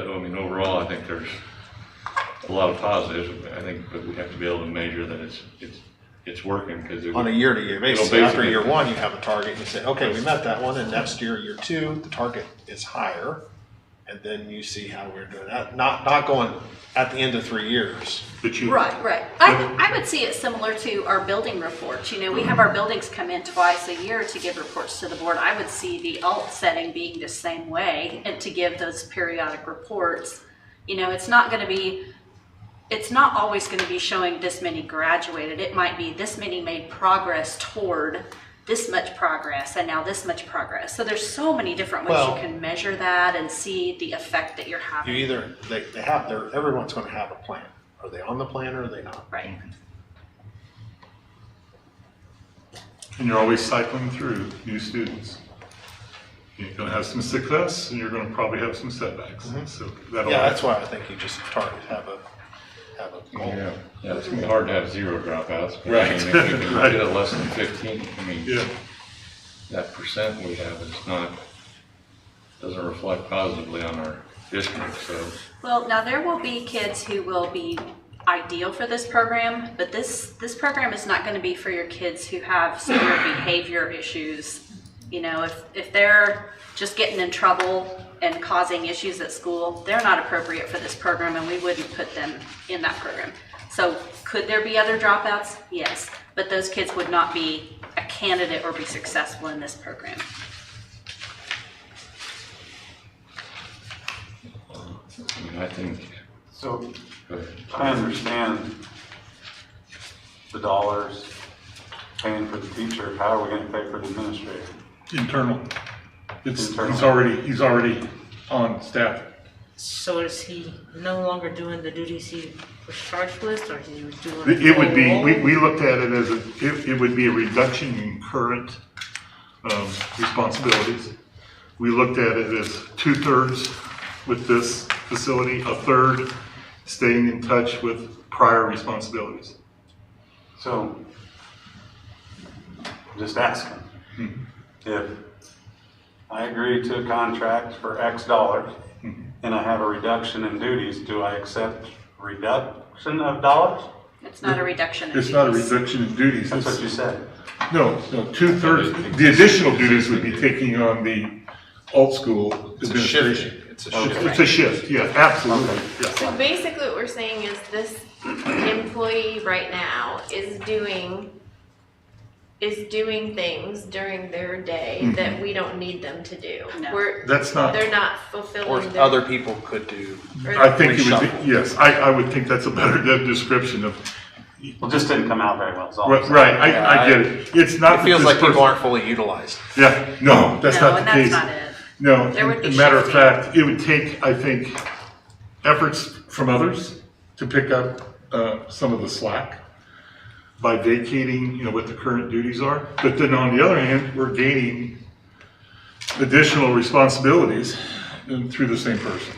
overall, I think there's a lot of positives. But we have to be able to measure that it's working, because On a year-to-year basis, after year 1, you have a target, and you say, okay, we met that one, and next year, year 2, the target is higher, and then you see how we're doing that. Not going at the end of 3 years. Right. I would see it similar to our building reports. We have our buildings come in twice a year to give reports to the board. I would see the alt setting being the same way, and to give those periodic reports. It's not always going to be showing this many graduated. It might be this many made progress toward this much progress, and now this much progress. So there's so many different ways you can measure that and see the effect that you're having. Everyone's going to have a plan. Are they on the plan or are they not? Right. And you're always cycling through new students. You're going to have some success, and you're going to probably have some setbacks. So That's why I think you just have a goal. Yeah, it's going to be hard to have 0 dropouts. But Right. if we can Right. get it less than 15, Yeah. that percent we have doesn't reflect positively on our district. So Well, now there will be kids who will be ideal for this program, but this program is not going to be for your kids who have severe behavior issues. If they're just getting in trouble and causing issues at school, they're not appropriate for this program, and we wouldn't put them in that program. So could there be other dropouts? Yes, but those kids would not be a candidate or be successful in this program. And I think, So go ahead. I understand the dollars paying for the teacher. How are we gonna pay for the administrator? Internal. Internal. He's already on staff. So is he no longer doing the duties he was charged with, or he was doing? It would be, full role? we looked at it as it would be a reduction in current responsibilities. We looked at it as 2/3 with this facility, 1/3 staying in touch with prior responsibilities. So, just asking, if I agree to a contract for X dollars and I have a reduction in duties, do I accept reduction of dollars? It's not a reduction in It's not a duties. reduction in duties. That's what you said. No, 2/3, the additional duties would be taking on the alt school administration. It's a Okay. shift. It's a shift, yeah, absolutely, yeah. So basically what we're saying is this employee right now is doing things during their day that we don't need them to do. No. That's not, They're not Or fulfilling their. other people could do. I think it would Reshuffle. be, yes, I would think that's a better description of, Well, just didn't come out very well, is all I'm saying. right, I get it. It's not It that feels this like people person- aren't fully utilized. Yeah, no, that's No, not and the that's case. not it. No, There would be as a matter of shifting. fact, it would take, I think, efforts from others to pick up some of the slack by vacating, what the current duties are. But then on the other hand, we're gaining additional responsibilities through the same person.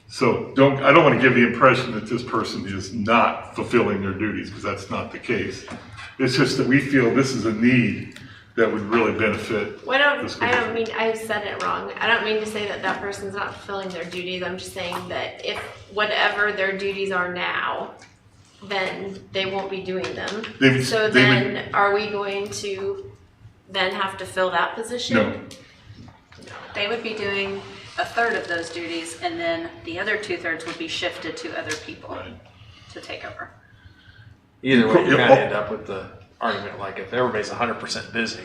So I don't want to give the impression that this person is not fulfilling their duties, because that's not the case. It's just that we feel this is a need that would really benefit. Well, I This could don't be- mean, I said it wrong. I don't mean to say that that person's not fulfilling their duties. I'm just saying that if whatever their duties are now, then they won't be doing them. So then are we going to then have to fill that position? No. They would be doing 1/3 of those duties, and then the other 2/3 would be shifted to other people to take over. Either way, you're Yeah. gonna end up with the argument, like if everybody's 100% busy,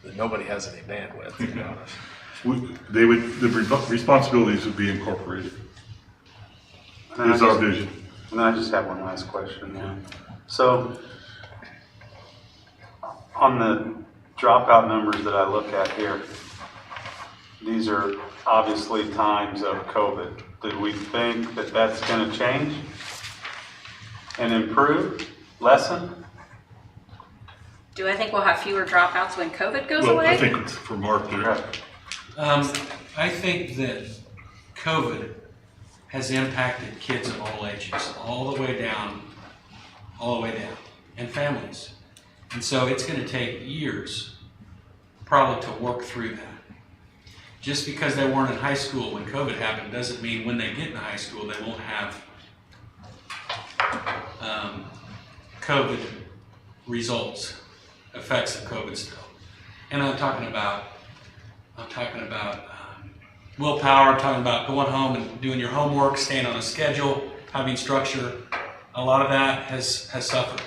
then nobody has any bandwidth, to be honest. The responsibilities would be incorporated, is our vision. And then I just have one last question now. So, on the dropout numbers that I look at here, these are obviously times of COVID. Do we think that that's going to change and improve, lessen? Do I think we'll have fewer dropouts when COVID goes Well, away? I think it's for Mark there. I think that COVID has impacted kids of all ages, all the way down, and families. And so it's going to take years probably to work through that. Just because they weren't in high school when COVID happened doesn't mean when they get in high school they won't have COVID results, effects of COVID still. And I'm talking about willpower. I'm talking about going home and doing your homework, staying on a schedule, having structure. A lot of that has suffered.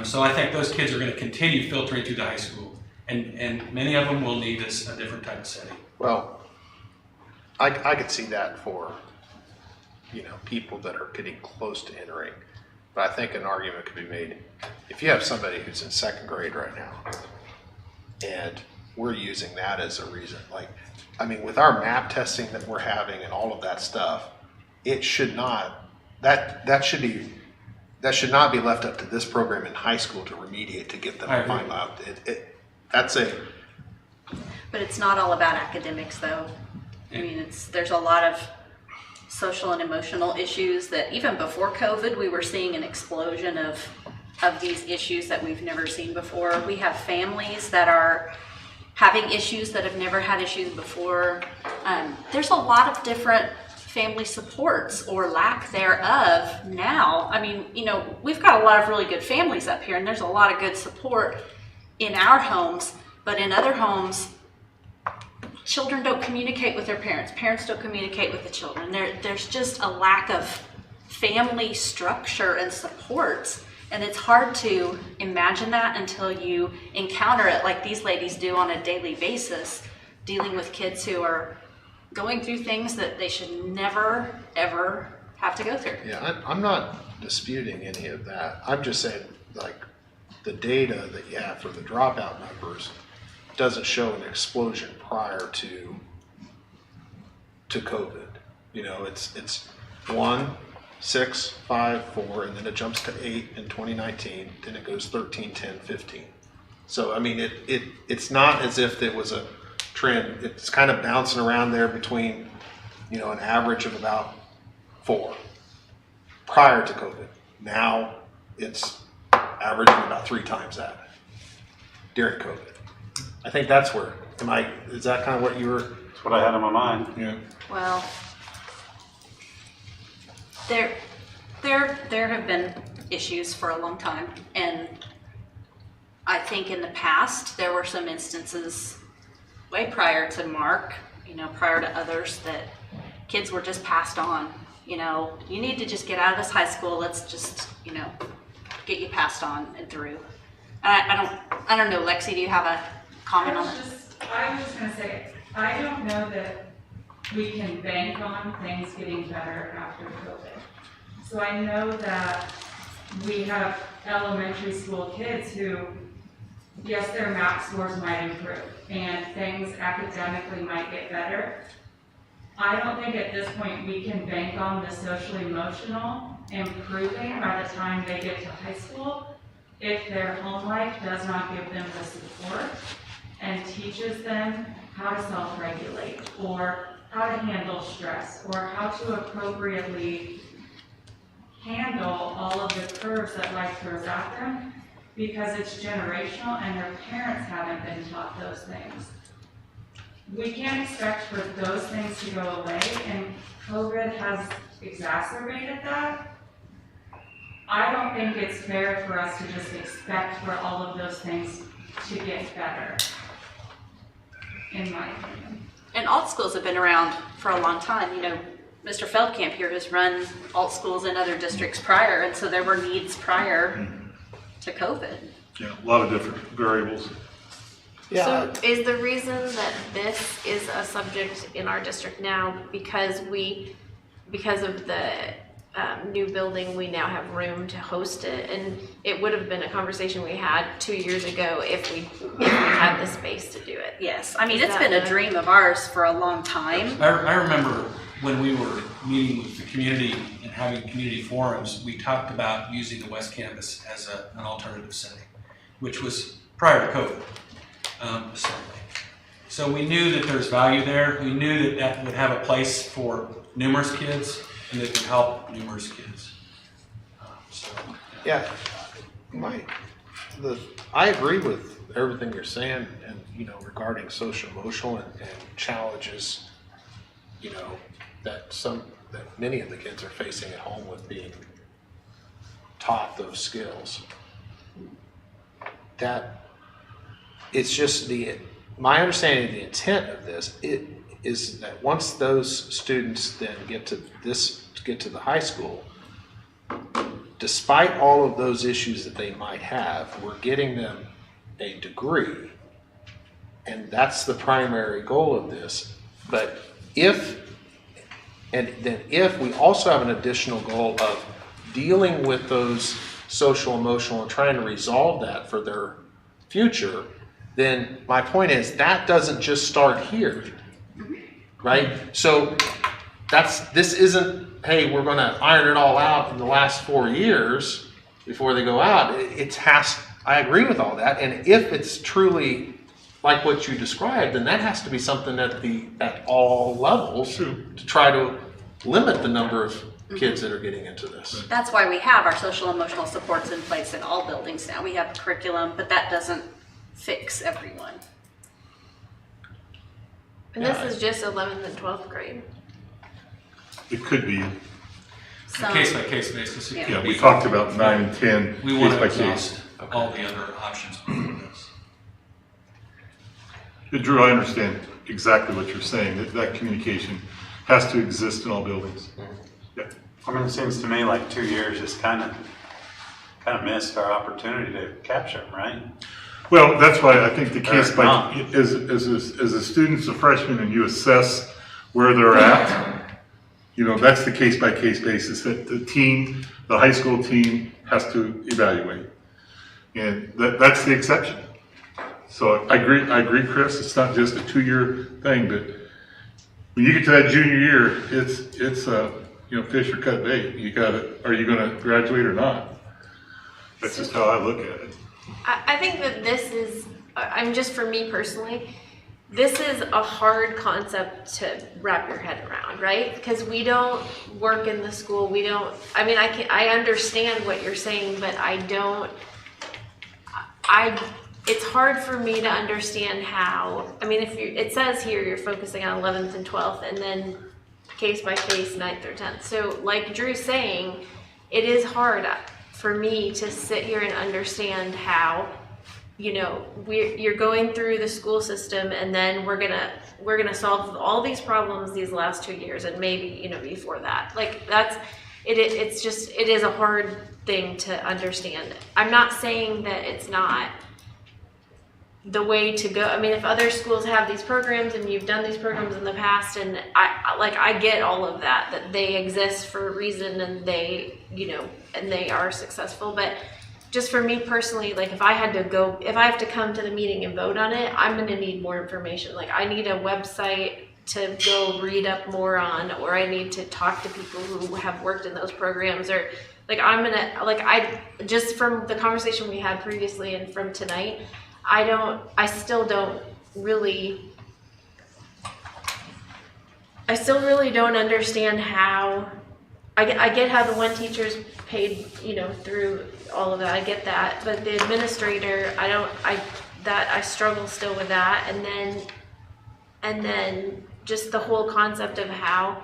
So I think those kids are going to continue filtering through the high school, and many of them will need a different type of setting. Well, I could see that for, people that are getting close to entering. But I think an argument could be made, if you have somebody who's in 2nd grade right now, and we're using that as a reason, with our map testing that we're having and all of that stuff, it should not, that should not be left up to this program in high school to remediate, to get them I to agree. find out. But it's not all about academics, though. I mean, there's a lot of social and emotional issues that even before COVID, we were seeing an explosion of these issues that we've never seen before. We have families that are having issues that have never had issues before. There's a lot of different family supports or lack thereof now. I mean, we've got a lot of really good families up here, and there's a lot of good support in our homes, but in other homes, children don't communicate with their parents. Parents don't communicate with the children. There's just a lack of family structure and supports. And it's hard to imagine that until you encounter it like these ladies do on a daily basis, dealing with kids who are going through things that they should never, ever have to go through. Yeah, I'm not disputing any of that. I'm just saying, like, the data that you have for the dropout numbers doesn't show an explosion prior to COVID. You know, it's 1, 6, 5, 4, and then it jumps to 8 in 2019, then it goes 13, 10, 15. So, I mean, it's not as if it was a trend. It's kind of bouncing around there between, you know, an average of about 4 prior to COVID. Now it's averaging about 3 times that during COVID. I think that's where, is that kind of what you were? That's what I had in my mind. Yeah. Well, there have been issues for a long time, and I think in the past there were some instances way prior to Mark, you know, prior to others, that kids were just passed on. You know, you need to just get out of this high school. Let's just, you know, get you passed on and through. I don't know, Lexi, do you have a comment on that? I was just gonna say, I don't know that we can bank on things getting better after COVID. So I know that we have elementary school kids who, yes, their math scores might improve and things academically might get better. I don't think at this point we can bank on the social emotional improving by the time they get to high school if their home life does not give them the support and teaches them how to self-regulate or how to handle stress or how to appropriately handle all of the curves that life throws at them, because it's generational and their parents haven't been taught those things. We can't expect for those things to go away, and COVID has exacerbated that. I don't think it's fair for us to just expect for all of those things to get better, in my opinion. And alt schools have been around for a long time. You know, Mr. Feldkamp here has run alt schools in other districts prior, and so there were needs prior to COVID. Yeah, a lot of different variables. So is the reason that this is a subject in our district now because of the new building, we now have room to host it? And it would have been a conversation we had 2 years ago if we had the space to do it. Yes, I mean, it's been a dream of ours for a long time. I remember when we were meeting with the community and having community forums, we talked about using the West Campus as an alternative setting, which was prior to COVID, certainly. So we knew that there's value there. We knew that that would have a place for numerous kids and that could help numerous kids. Yeah, I agree with everything you're saying, and you know, regarding social emotional and challenges, you know, that many of the kids are facing at home with being taught those skills. That it's just my understanding of the intent of this is that once those students then get to the high school, despite all of those issues that they might have, we're getting them a degree, and that's the primary goal of this. But if we also have an additional goal of dealing with those social, emotional, and trying to resolve that for their future, then my point is that doesn't just start here, right? So this isn't, hey, we're going to iron it all out in the last 4 years before they go out. I agree with all that, and if it's truly like what you described, then that has to be something at all levels to try to limit the number of kids that are getting into this. That's why we have our social emotional supports in place in all buildings now. We have a curriculum, but that doesn't fix everyone. And this is just 11th and 12th grade. It could be, Some- Case-by-case basis. It Yeah. could yeah, we be. talked about 9 and 10, We case want to by case. exhaust all the other options before this. Drew, I understand exactly what you're saying, that communication has to exist in all buildings. Yeah. I mean, it seems to me like 2 years just kind of missed our opportunity to capture them, right? Well, that's why I think the case Or by, not. as a student's a freshman and you assess where they're at. You know, that's the case-by-case basis that the team, the high school team has to evaluate. And that's the exception. So I agree, Chris, it's not just a 2-year thing, but when you get to that junior year, it's you know, fish or cut bait. Are you gonna graduate or not? That's just how I look at it. I think that this is, just for me personally, this is a hard concept to wrap your head around, right? Because we don't work in the school, I understand what you're saying, but it's hard for me to understand how, it says here you're focusing on 11th and 12th and then case by case 9th through 10th. So like Drew's saying, it is hard for me to sit here and understand how, you know, you're going through the school system and then we're gonna solve all these problems these last 2 years and maybe, you know, before that. Like it is a hard thing to understand. I'm not saying that it's not the way to go. If other schools have these programs and you've done these programs in the past, and I get all of that they exist for a reason and they, you know, and they are successful. But just for me personally, like if I have to come to the meeting and vote on it, I'm going to need more information. Like I need a website to go read up more on, or I need to talk to people who have worked in those programs, or just from the conversation we had previously and from tonight, I still really don't understand how, I get how the one teacher's paid, you know, through all of that, I get that, but the administrator, I struggle still with that, and then just the whole concept of how,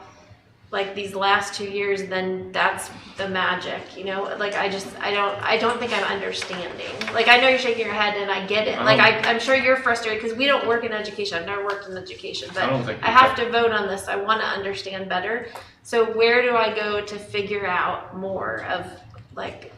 like these last 2 years, then that's the magic, you know? Like I don't think I'm understanding. Like I know you're shaking your head and I get it. Like I'm sure you're frustrated because we don't work in education. I've never worked in education, but I have to vote on this. I want to understand better. So where do I go to figure out more of like?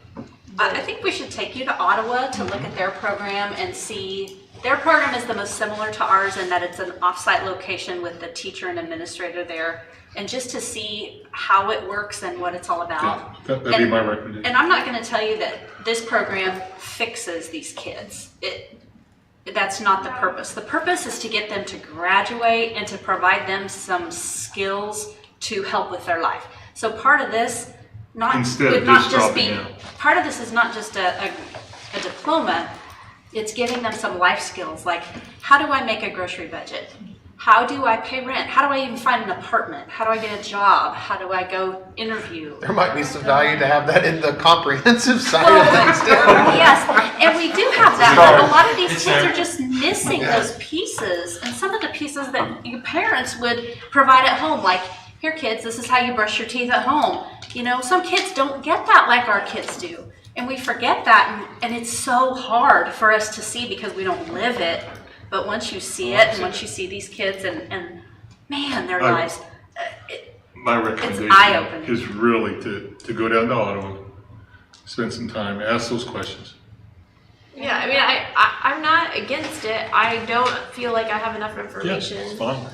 I think we should take you to Ottawa to look at their program and see. Their program is the most similar to ours in that it's an off-site location with the teacher and administrator there, and just to see how it works and what it's all about. That'd be my recommendation. And I'm not going to tell you that this program fixes these kids. That's not the purpose. The purpose is to get them to graduate and to provide them some skills to help with their life. So part of this part of this is not just a diploma. It's giving them some life skills, like how do I make a grocery budget? How do I pay rent? How do I even find an apartment? How do I get a job? How do I go interview? There might be some value to have that in the comprehensive side of things too. Yes, and we do have that, but a lot of these kids are just missing those pieces, and some of the pieces that your parents would provide at home, like, here kids, this is how you brush your teeth at home. You know, some kids don't get that like our kids do. And we forget that, and it's so hard for us to see because we don't live it. But once you see it, and once you see these kids, and man, their lives, my recommendation it's eye-opening. is really to go down to Ottawa, spend some time, ask those questions. Yeah, I'm not against it. I don't feel like I have enough information it's fine.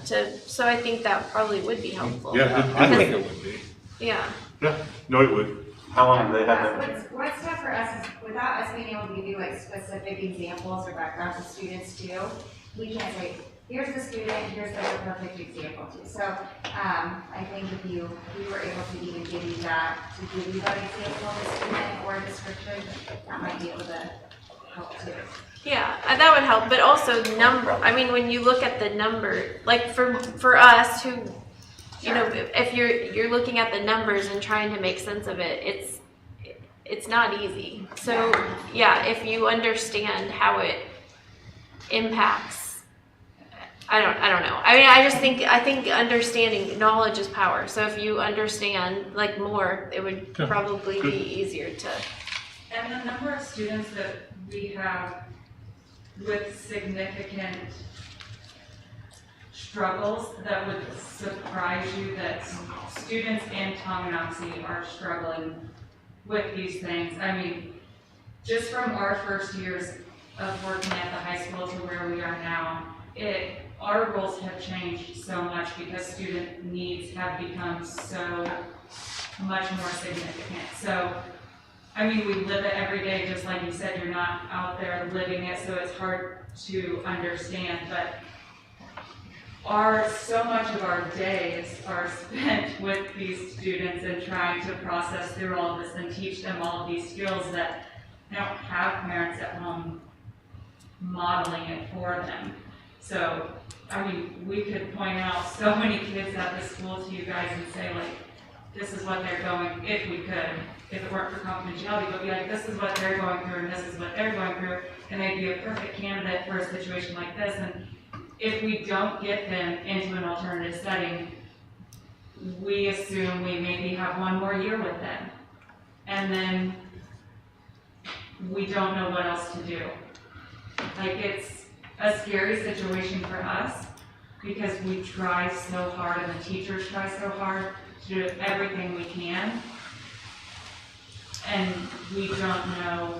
so I think that probably would be helpful. Yeah, I think it would be. Yeah. Yeah, no, it would. How long have they had that? What's tough for us is without us being able to give you like specific examples or backgrounds of students too, we can't say, here's the student, here's the perfect example too. So I think if we were able to even give you that, to give you that example of a student or a description, that might be able to help too. Yeah, that would help, but also when you look at the number, like for us who, you know, if you're looking at the numbers and trying to make sense of it, it's not easy. So yeah, if you understand how it impacts, I don't know. I think understanding, knowledge is power. So if you understand like more, it would probably be easier to. And the number of students that we have with significant struggles that would surprise you, that students in Tonganoxie are struggling with these things. I mean, just from our first years of working at the high school to where we are now, our roles have changed so much because student needs have become so much more significant. So, I mean, we live it every day, just like you said, you're not out there living it, so it's hard to understand, but so much of our days are spent with these students and trying to process through all of this and teach them all of these skills that they don't have parents at home modeling it for them. So, I mean, we could point out so many kids at the school to you guys and say, like, this is what they're going, if we could, if it weren't for confidentiality, but be like, this is what they're going through and this is what they're going through, and they'd be a perfect candidate for a situation like this. And if we don't get them into an alternative setting, we assume we maybe have one more year with them. And then we don't know what else to do. Like, it's a scary situation for us because we try so hard and the teachers try so hard to do everything we can. And we don't know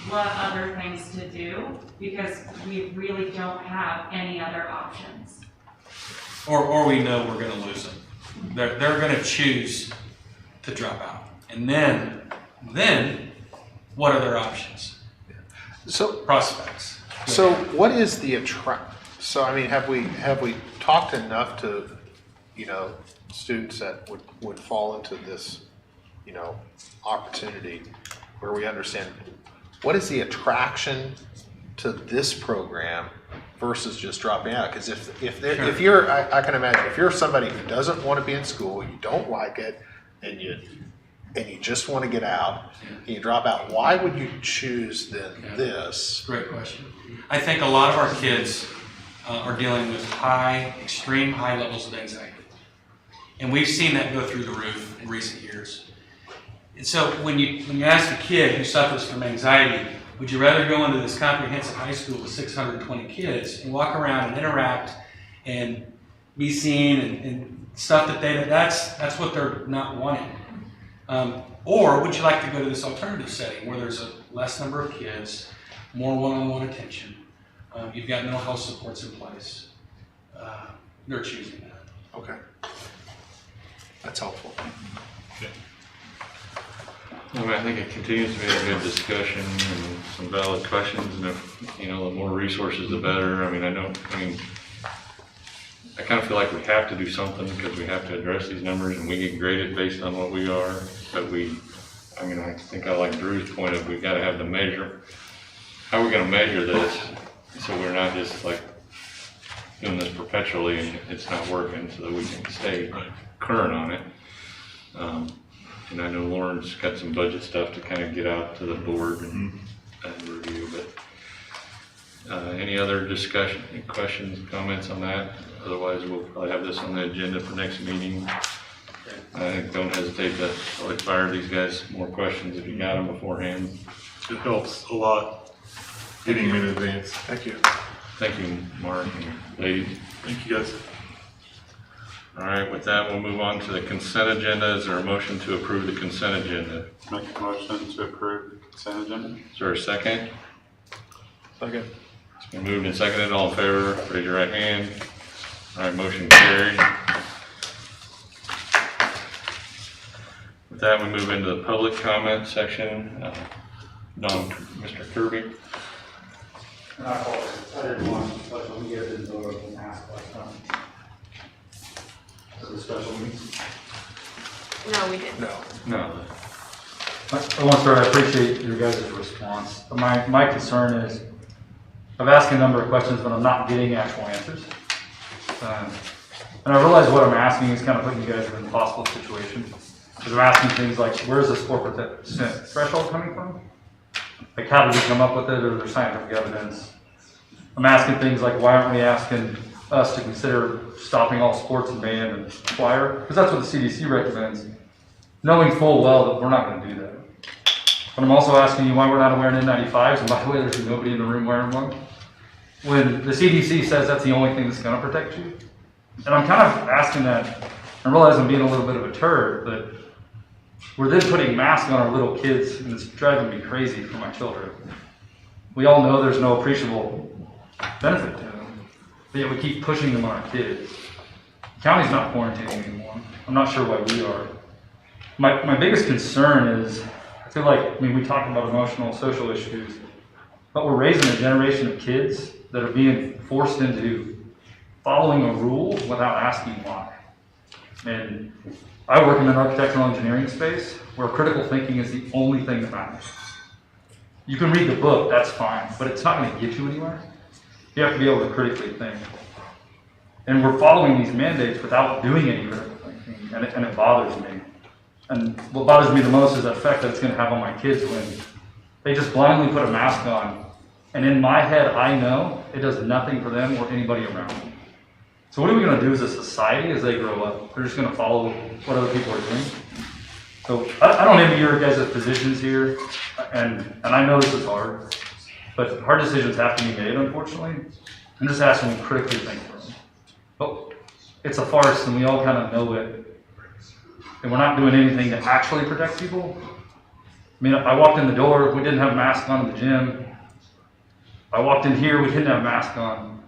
what other things to do because we really don't have any other options. Or we know we're gonna lose them. They're gonna choose to drop out. And then what are their options? So, Prospects. so what is the so I mean, have we talked enough to, students that would fall into this, opportunity where we understand what is the attraction to this program versus just dropping out? Because if you're, I can imagine, if you're somebody who doesn't want to be in school, you don't like it, and you just want to get out, and you drop out, why would you choose then this? Great question. I think a lot of our kids are dealing with extreme high levels of anxiety. And we've seen that go through the roof in recent years. And so when you ask a kid who suffers from anxiety, would you rather go into this comprehensive high school with 620 kids and walk around and interact and be seen and stuff that's what they're not wanting. Or would you like to go to this alternative setting where there's a less number of kids, more one-on-one attention, you've got mental health supports in place. They're choosing that. Okay. That's helpful. I think it continues to be a good discussion and some valid questions, and if, the more resources, the better. I kind of feel like we have to do something because we have to address these numbers and we get graded based on what we are, but I think I like Drew's point of we got to have the measure. How are we going to measure this so we're not just like doing this perpetually and it's not working, so that we can stay current on it. And I know Lauren's got some budget stuff to kind of get out to the board and review, but any other discussion, questions, comments on that? Otherwise, we'll probably have this on the agenda for next meeting. Don't hesitate to probably fire these guys more questions if you got them beforehand. It helps a lot getting them in advance. Thank you. Thank you, Mark and ladies. Thank you, guys. All right, with that, we'll move on to the consent agenda. Is there a motion to approve the consent agenda? Make a motion to approve the consent agenda. Is there a second? Second. It's been moved and seconded. All in favor, raise your right hand. All right, motion carried. With that, we move into the public comment section. Mr. Kirby. And I apologize, I didn't want to touch on, you guys didn't know what I was asked last time. Is it a special meeting? No, we didn't. No. I want to start, I appreciate your guys' response. My concern is, I've asked a number of questions, but I'm not getting actual answers. And I realize what I'm asking is kind of putting you guys in an impossible situation. Because I'm asking things like, where's this 4% threshold coming from? Like, how did we come up with it, or is there scientific evidence? I'm asking things like, why aren't we asking us to consider stopping all sports and band and choir? Because that's what the CDC recommends, knowing full well that we're not going to do that. But I'm also asking you why we're not wearing N95s, and by the way, there's nobody in the room wearing one, when the CDC says that's the only thing that's going to protect you. And I'm kind of asking that, I realize I'm being a little bit of a turd, but we're then putting masks on our little kids, and it's driving me crazy for my children. We all know there's no appreciable benefit to them. but yet we keep pushing them on our kids. County's not quarantining anymore. I'm not sure why we are. My biggest concern is, I feel like, I mean, we talk about emotional, social issues, but we're raising a generation of kids that are being forced into following a rule without asking why. And I work in an architectural engineering space where critical thinking is the only thing that matters. You can read the book, that's fine, but it's not going to get you anywhere. You have to be able to critically think. And we're following these mandates without doing any critical thinking, and it bothers me. And what bothers me the most is the effect that it's going to have on my kids when they just blindly put a mask on. And in my head, I know it does nothing for them or anybody around them. So what are we going to do as a society as they grow up? They're just going to follow what other people are doing. So I don't envy your guys' positions here, and I know this is hard, but hard decisions have to be made, unfortunately. I'm just asking you to critically think for them. But it's a farce, and we all kind of know it. And we're not doing anything to actually protect people. I mean, I walked in the door, we didn't have masks on in the gym. I walked in here, we didn't have masks on.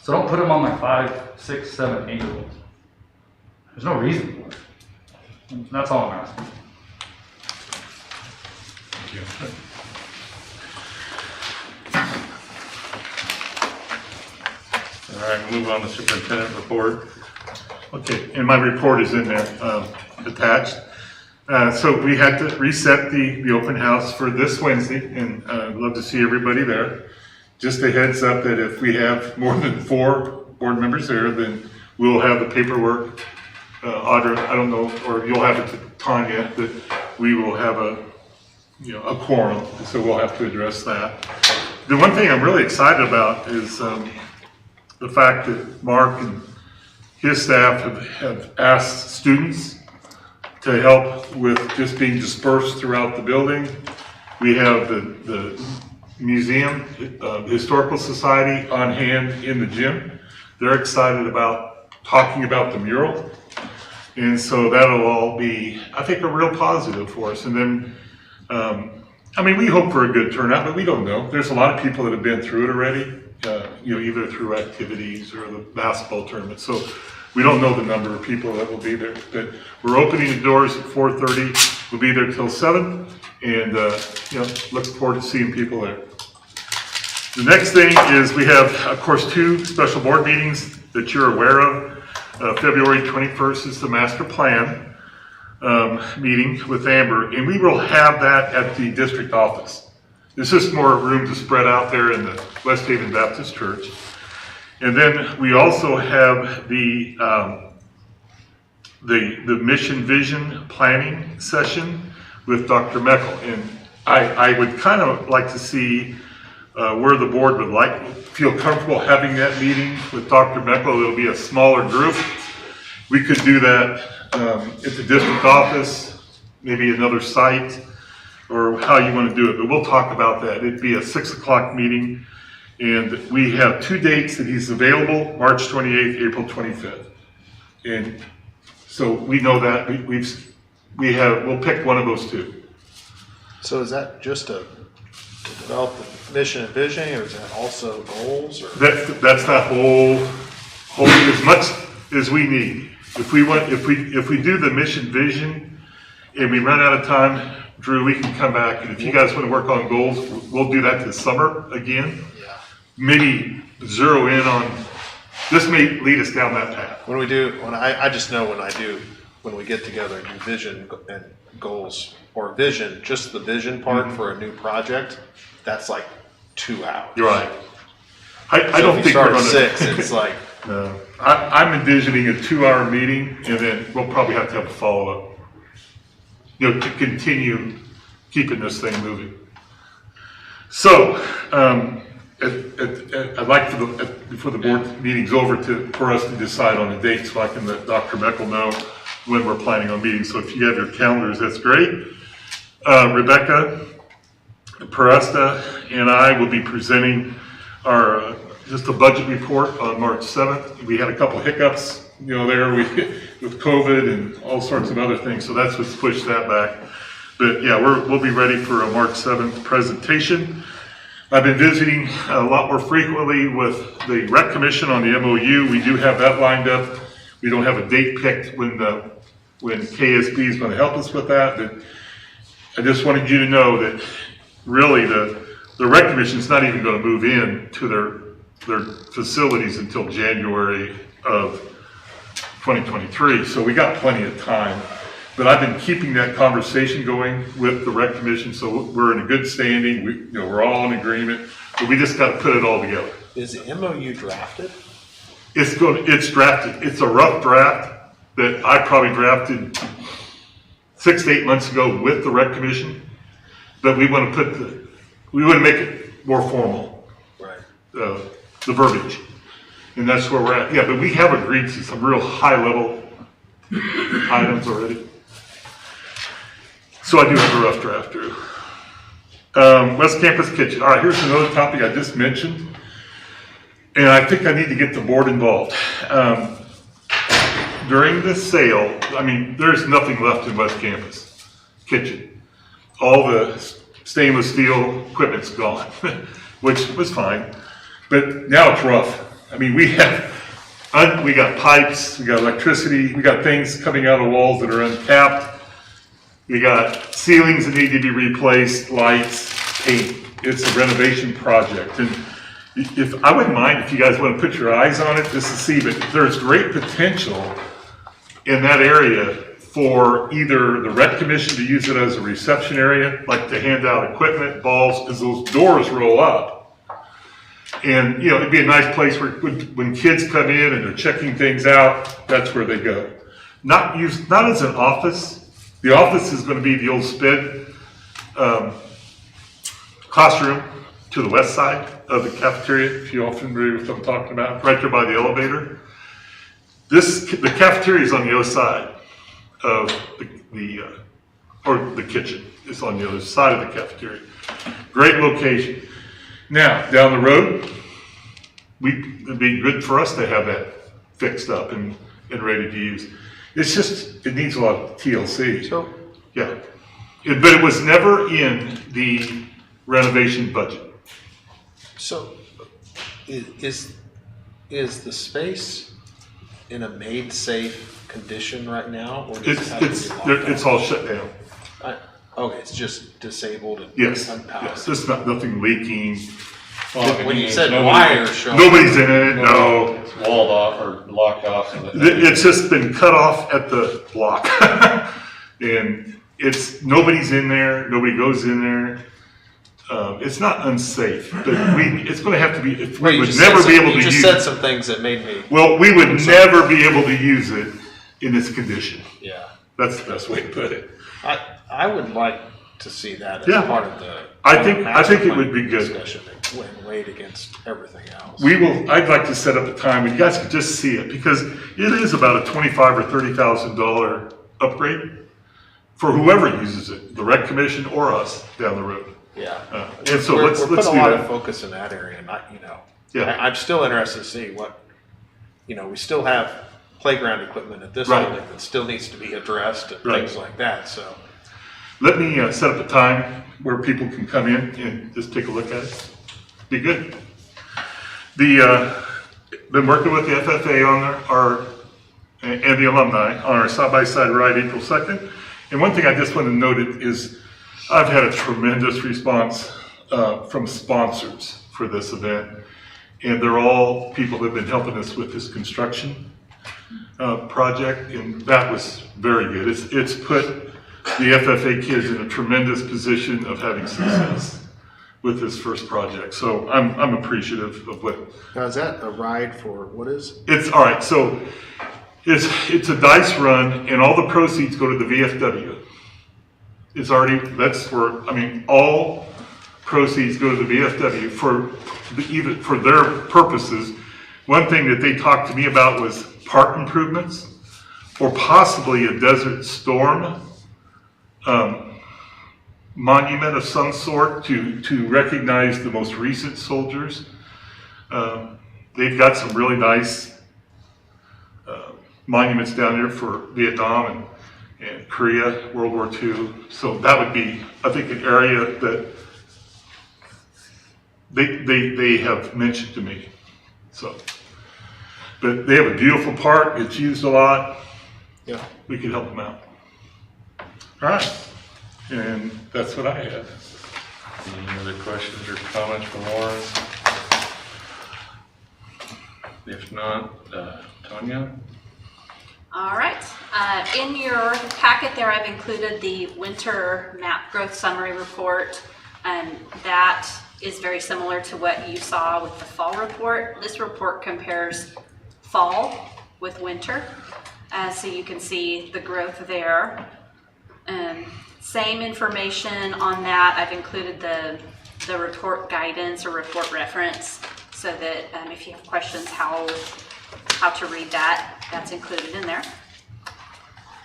So don't put them on my 5, 6, 7, 8-year-olds. There's no reason for it. And that's all I'm asking. All right, we'll move on to Superintendent Report. Okay, and my report is in there, attached. So we had to reset the open house for this Wednesday, and I'd love to see everybody there. Just a heads up that if we have more than 4 board members there, then we'll have the paperwork. Audra, I don't know, or you'll have it to Tanya, that we will have a quorum, so we'll have to address that. The one thing I'm really excited about is the fact that Mark and his staff have asked students to help with just being dispersed throughout the building. We have the museum, Historical Society on hand in the gym. They're excited about talking about the mural. And so that'll all be, I think, a real positive for us. And then, I mean, we hope for a good turnout, but we don't know. There's a lot of people that have been through it already, either through activities or the basketball tournament. So we don't know the number of people that will be there. But we're opening the doors at 4:30. We'll be there till 7. And, look forward to seeing people there. The next thing is we have, of course, 2 special board meetings that you're aware of. February 21st is the master plan meeting with Amber, and we will have that at the district office. There's just more room to spread out there in the West Haven Baptist Church. And then we also have the mission vision planning session with Dr. Meckel. And I would kind of like to see where the board would feel comfortable having that meeting with Dr. Meckel. It'll be a smaller group. We could do that at the district office, maybe another site, or how you want to do it. But we'll talk about that. It'd be a 6 o'clock meeting. And we have 2 dates that he's available, March 28th, April 25th. And so we know that we'll pick one of those 2. So is that just to develop the mission and vision, or is that also goals? Or? That's that whole as much as we need. If we do the mission vision and we run out of time, Drew, we can come back, and if you guys want to work on goals, we'll do that this summer again. Yeah. Maybe zero in on, this may lead us down that path. I just know when we get together and do vision and goals, or vision, just the vision part for a new project, that's like 2 hours. You're right. I don't think we're going to. If you start at 6, it's like. No. I'm envisioning a 2-hour meeting, and then we'll probably have to have a follow-up, to continue keeping this thing moving. So, I'd like before the board meeting's over for us to decide on a date, so I can let Dr. Meckel know when we're planning on meeting. So if you have your calendars, that's great. Rebecca Peresta and I will be presenting our just a budget report on March 7th. We had a couple hiccups, there with COVID and all sorts of other things, so that's what's pushed that back. But yeah, we'll be ready for a March 7th presentation. I've been visiting a lot more frequently with the rec commission on the MOU. We do have that lined up. We don't have a date picked when KSB is going to help us with that, but I just wanted you to know that really the rec commission is not even going to move in to their facilities until January of 2023. So we got plenty of time. But I've been keeping that conversation going with the rec commission, so we're in a good standing. We're all in agreement, but we just got to put it all together. Is the MOU drafted? It's drafted. It's a rough draft that I probably drafted 6 to 8 months ago with the rec commission, but we want to make it more formal. Right. The verbiage, and that's where we're at. Yeah, but we have agreed to some real high level items already. So I do have a rough draft, Drew. West Campus Kitchen. All right, here's another topic I just mentioned, and I think I need to get the board involved. During the sale, I mean, there's nothing left in West Campus Kitchen. All the stainless steel equipment's gone, which was fine, but now it's rough. I mean, we got pipes, we got electricity, we got things coming out of walls that are uncapped. We got ceilings that need to be replaced, lights, paint. It's a renovation project. And if I wouldn't mind if you guys want to put your eyes on it just to see, but there's great potential in that area for either the rec commission to use it as a reception area, like to hand out equipment, balls, as those doors roll up. And, it'd be a nice place where when kids come in and they're checking things out, that's where they go. Not as an office. The office is going to be the old SPED classroom to the west side of the cafeteria, if you're all familiar with what I'm talking about, right there by the elevator. The cafeteria is on the other side of the kitchen. It's on the other side of the cafeteria. Great location. Now, down the road, it'd be good for us to have that fixed up and ready to use. It's just, it needs a lot of TLC. So, yeah. But it was never in the renovation budget. So, is the space in a made safe condition right now, or does it have to be locked It's all shut down. Okay, it's just disabled and Yes, unpowered. yes. There's nothing leaking. When you said wires showing, Nobody's in it. No. It's walled off or locked off. So that It's just been cut off at the block. And nobody's in there, nobody goes in there. It's not unsafe, but it's going to have to be, we would never be able to use it. You just said some things that made me. Well, we would never be able to use it in this condition. Yeah. That's the best way to put it. I would like to see that as Yeah. part of the. I think it would be good. Discussion and weighed against everything else. I'd like to set up a time when you guys could just see it, because it is about a $25,000 or $30,000 upgrade for whoever uses it, the rec commission or us down the road. Yeah. And so we're let's putting do a lot that. of focus in that area, not, Yeah. I'm still interested to see what, we still have playground equipment at this Right. building that still needs to be addressed and Right. things like that, so. Let me set up a time where people can come in and just take a look at it. Be good. Been working with the FFA on and the alumni on our side-by-side ride April 2nd. And one thing I just want to note is I've had a tremendous response from sponsors for this event. And they're all people that have been helping us with this construction project, and that was very good. It's put the FFA kids in a tremendous position of having success with this first project. So I'm appreciative of what. Now, is that a ride for, what is? It's all right. So it's a dice run, and all the proceeds go to the VFW. It's already, all proceeds go to the VFW for their purposes. One thing that they talked to me about was park improvements, or possibly a Desert Storm monument of some sort to recognize the most recent soldiers. They've got some really nice monuments down there for Vietnam and Korea, World War II. So that would be, I think, an area that they have mentioned to me, so. But they have a beautiful park, it's used a lot. Yeah. We could help them out. All right, and that's what I have. Any other questions or comments from Warren? If not, Tanya? All right, in your packet there, I've included the winter map growth summary report, and that is very similar to what you saw with the fall report. This report compares fall with winter, so you can see the growth there. Same information on that. I've included the report guidance or report reference, so that if you have questions how to read that, that's included in there.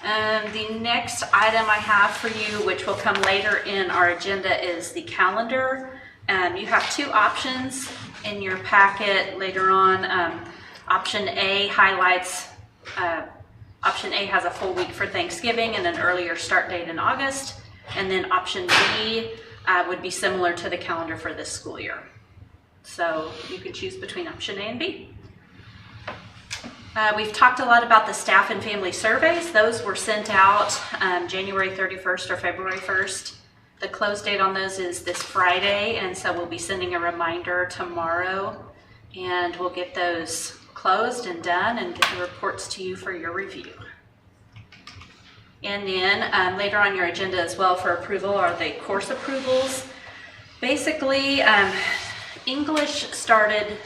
The next item I have for you, which will come later in our agenda, is the calendar. You have two options in your packet later on. Option A highlights, option A has a full week for Thanksgiving and an earlier start date in August. And then option B would be similar to the calendar for this school year. So you can choose between option A and B. We've talked a lot about the staff and family surveys. Those were sent out January 31st or February 1st. The close date on those is this Friday, and so we'll be sending a reminder tomorrow, and we'll get those closed and done and get the reports to you for your review. And then later on your agenda as well for approval are the course approvals. Basically, English started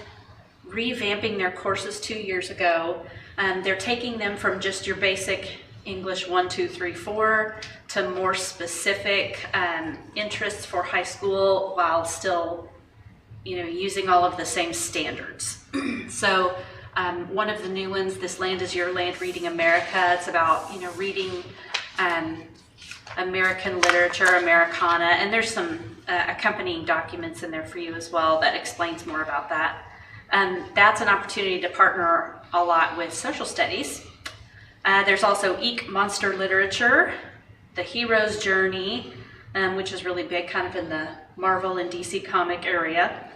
revamping their courses 2 years ago. They're taking them from just your basic English 1, 2, 3, 4 to more specific interests for high school while still, using all of the same standards. So one of the new ones, This Land is Your Land, Reading America. It's about, reading American literature, Americana, and there's some accompanying documents in there for you as well that explains more about that. That's an opportunity to partner a lot with social studies. There's also Eek Monster Literature, The Hero's Journey, which is really big kind of in the Marvel and DC comic area,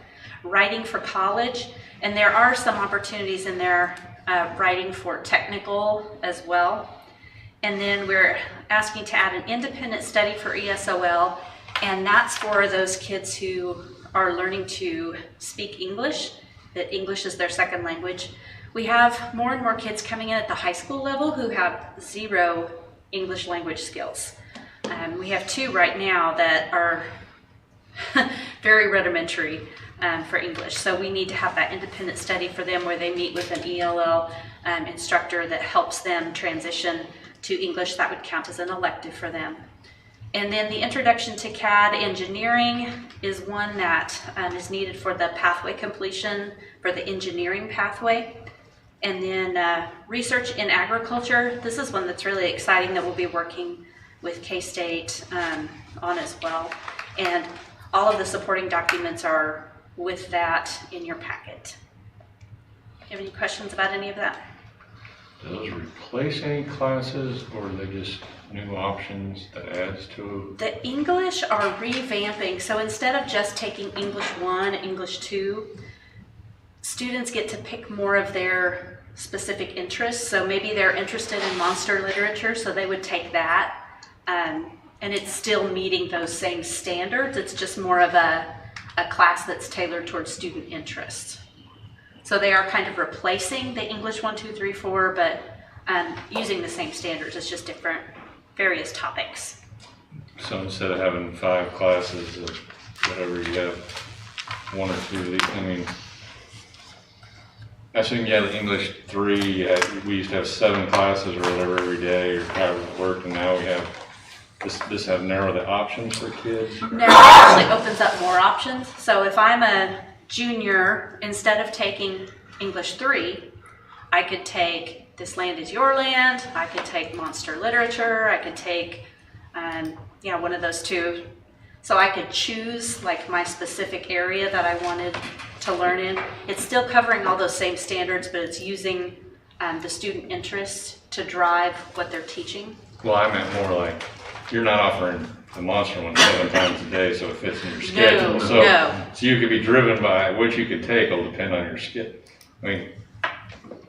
Writing for College, and there are some opportunities in there writing for technical as well. And then we're asking to add an independent study for ESOL, and that's for those kids who are learning to speak English, that English is their second language. We have more and more kids coming in at the high school level who have zero English language skills. We have 2 right now that are very rudimentary for English. So we need to have that independent study for them where they meet with an ELL instructor that helps them transition to English. That would count as an elective for them. And then the Introduction to CAD Engineering is one that is needed for the pathway completion for the engineering pathway. And then Research in Agriculture. This is one that's really exciting that we'll be working with K-State on as well. And all of the supporting documents are with that in your packet. Do you have any questions about any of that? Do those replace any classes, or are they just new options that adds to? The English are revamping. So instead of just taking English 1, English 2, students get to pick more of their specific interests. So maybe they're interested in monster literature, so they would take that. And it's still meeting those same standards. It's just more of a class that's tailored towards student interests. So they are kind of replacing the English 1, 2, 3, 4, but using the same standards. It's just different, various topics. So instead of having 5 classes of whatever, you have 1 or 2 of these. I mean, I assume you had English 3, we used to have 7 classes or whatever every day, or however it worked, and now we have, this have narrow the options for kids? No, it actually opens up more options. So if I'm a junior, instead of taking English 3, I could take This Land is Your Land, I could take Monster Literature, I could take, one of those 2. So I could choose like my specific area that I wanted to learn in. It's still covering all those same standards, but it's using the student interest to drive what they're teaching. Well, I meant more like, you're not offering the monster one 7 times a day, so it fits in your schedule. So, no. so you could be driven by what you could take will depend on your schedule. I mean,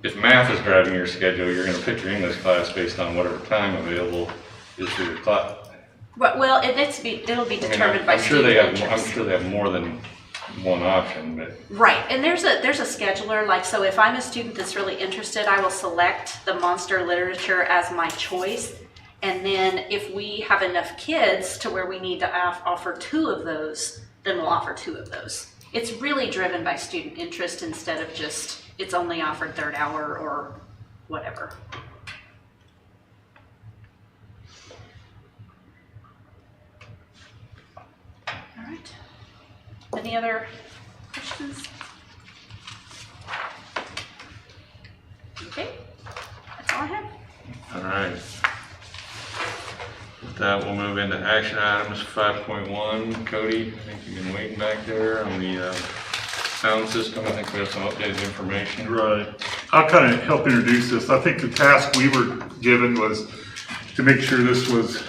if math is driving your schedule, you're gonna pick your English class based on whatever time available is for your class. Well, it'll be determined by I'm sure student they have, interest. I'm sure they have more than one option, but. Right, and there's a scheduler, like, so if I'm a student that's really interested, I will select the monster literature as my choice. And then if we have enough kids to where we need to offer 2 of those, then we'll offer 2 of those. It's really driven by student interest instead of just, it's only offered 3rd hour or whatever. All right. Any other questions? Okay, that's all I have. All right. With that, we'll move into action items 5.1. Cody, I think you've been waiting back there on the sound system. I think we have some updated information. Right. I'll kind of help introduce this. I think the task we were given was to make sure this was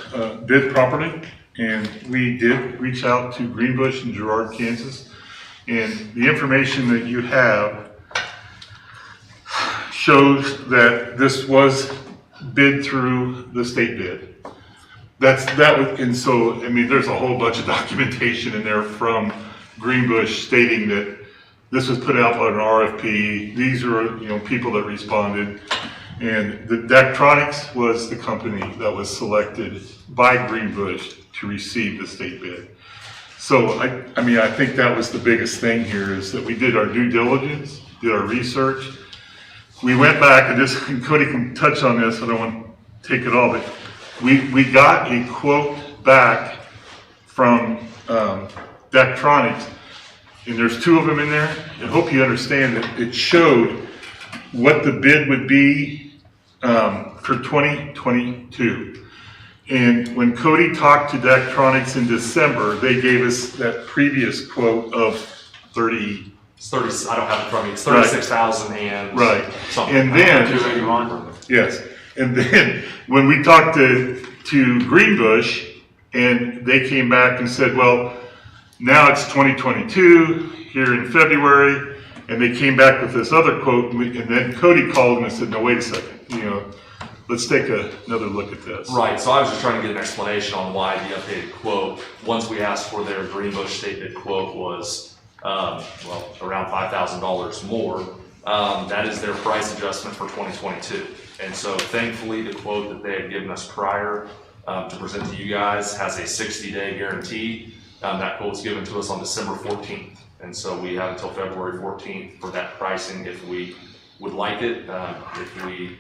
bid properly. And we did reach out to Greenbush and Girard, Kansas. And the information that you have shows that this was bid through the state bid. And so, I mean, there's a whole bunch of documentation in there from Greenbush stating that this was put out on an RFP. These are, people that responded. And the Daktronics was the company that was selected by Greenbush to receive the state bid. So, I think that was the biggest thing here is that we did our due diligence, did our research. We went back and Cody can touch on this, I don't want to take it all, but we got a quote back from Daktronics, and there's 2 of them in there. I hope you understand that it showed what the bid would be for 2022. And when Cody talked to Daktronics in December, they gave us that previous quote of 30. It's 30, I don't have it in front of me, it's 36,000 and right. Something. And then, yes, and then when we talked to Greenbush, and they came back and said, well, now it's 2022, here in February, and they came back with this other quote, and then Cody called and said, no, wait a second, let's take another look at this. Right, so I was just trying to get an explanation on why the updated quote, once we asked for their Greenbush state bid quote was, around $5,000 more. That is their price adjustment for 2022. And so thankfully, the quote that they had given us prior to present to you guys has a 60-day guarantee. That quote was given to us on December 14th. And so we have until February 14th for that pricing if we would like it. If we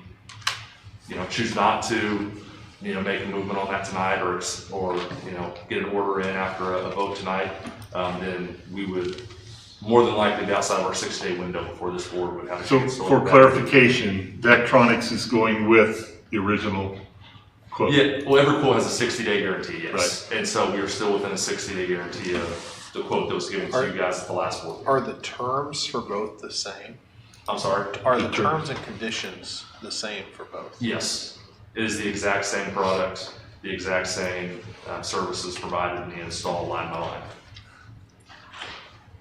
choose not to, make a movement on that tonight or get an order in after a vote tonight, then we would more than likely be outside of our 6-day window before this board would have a chance to. So for clarification, Daktronics is going with the original quote? Yeah, well, every quote has a 60-day guarantee, yes. Right. And so we are still within a 60-day guarantee of the quote that was given to you guys at the last board. Are the terms for both the same? I'm sorry? Are the terms and conditions the same for both? Yes. It is the exact same product, the exact same services provided in the install line by line.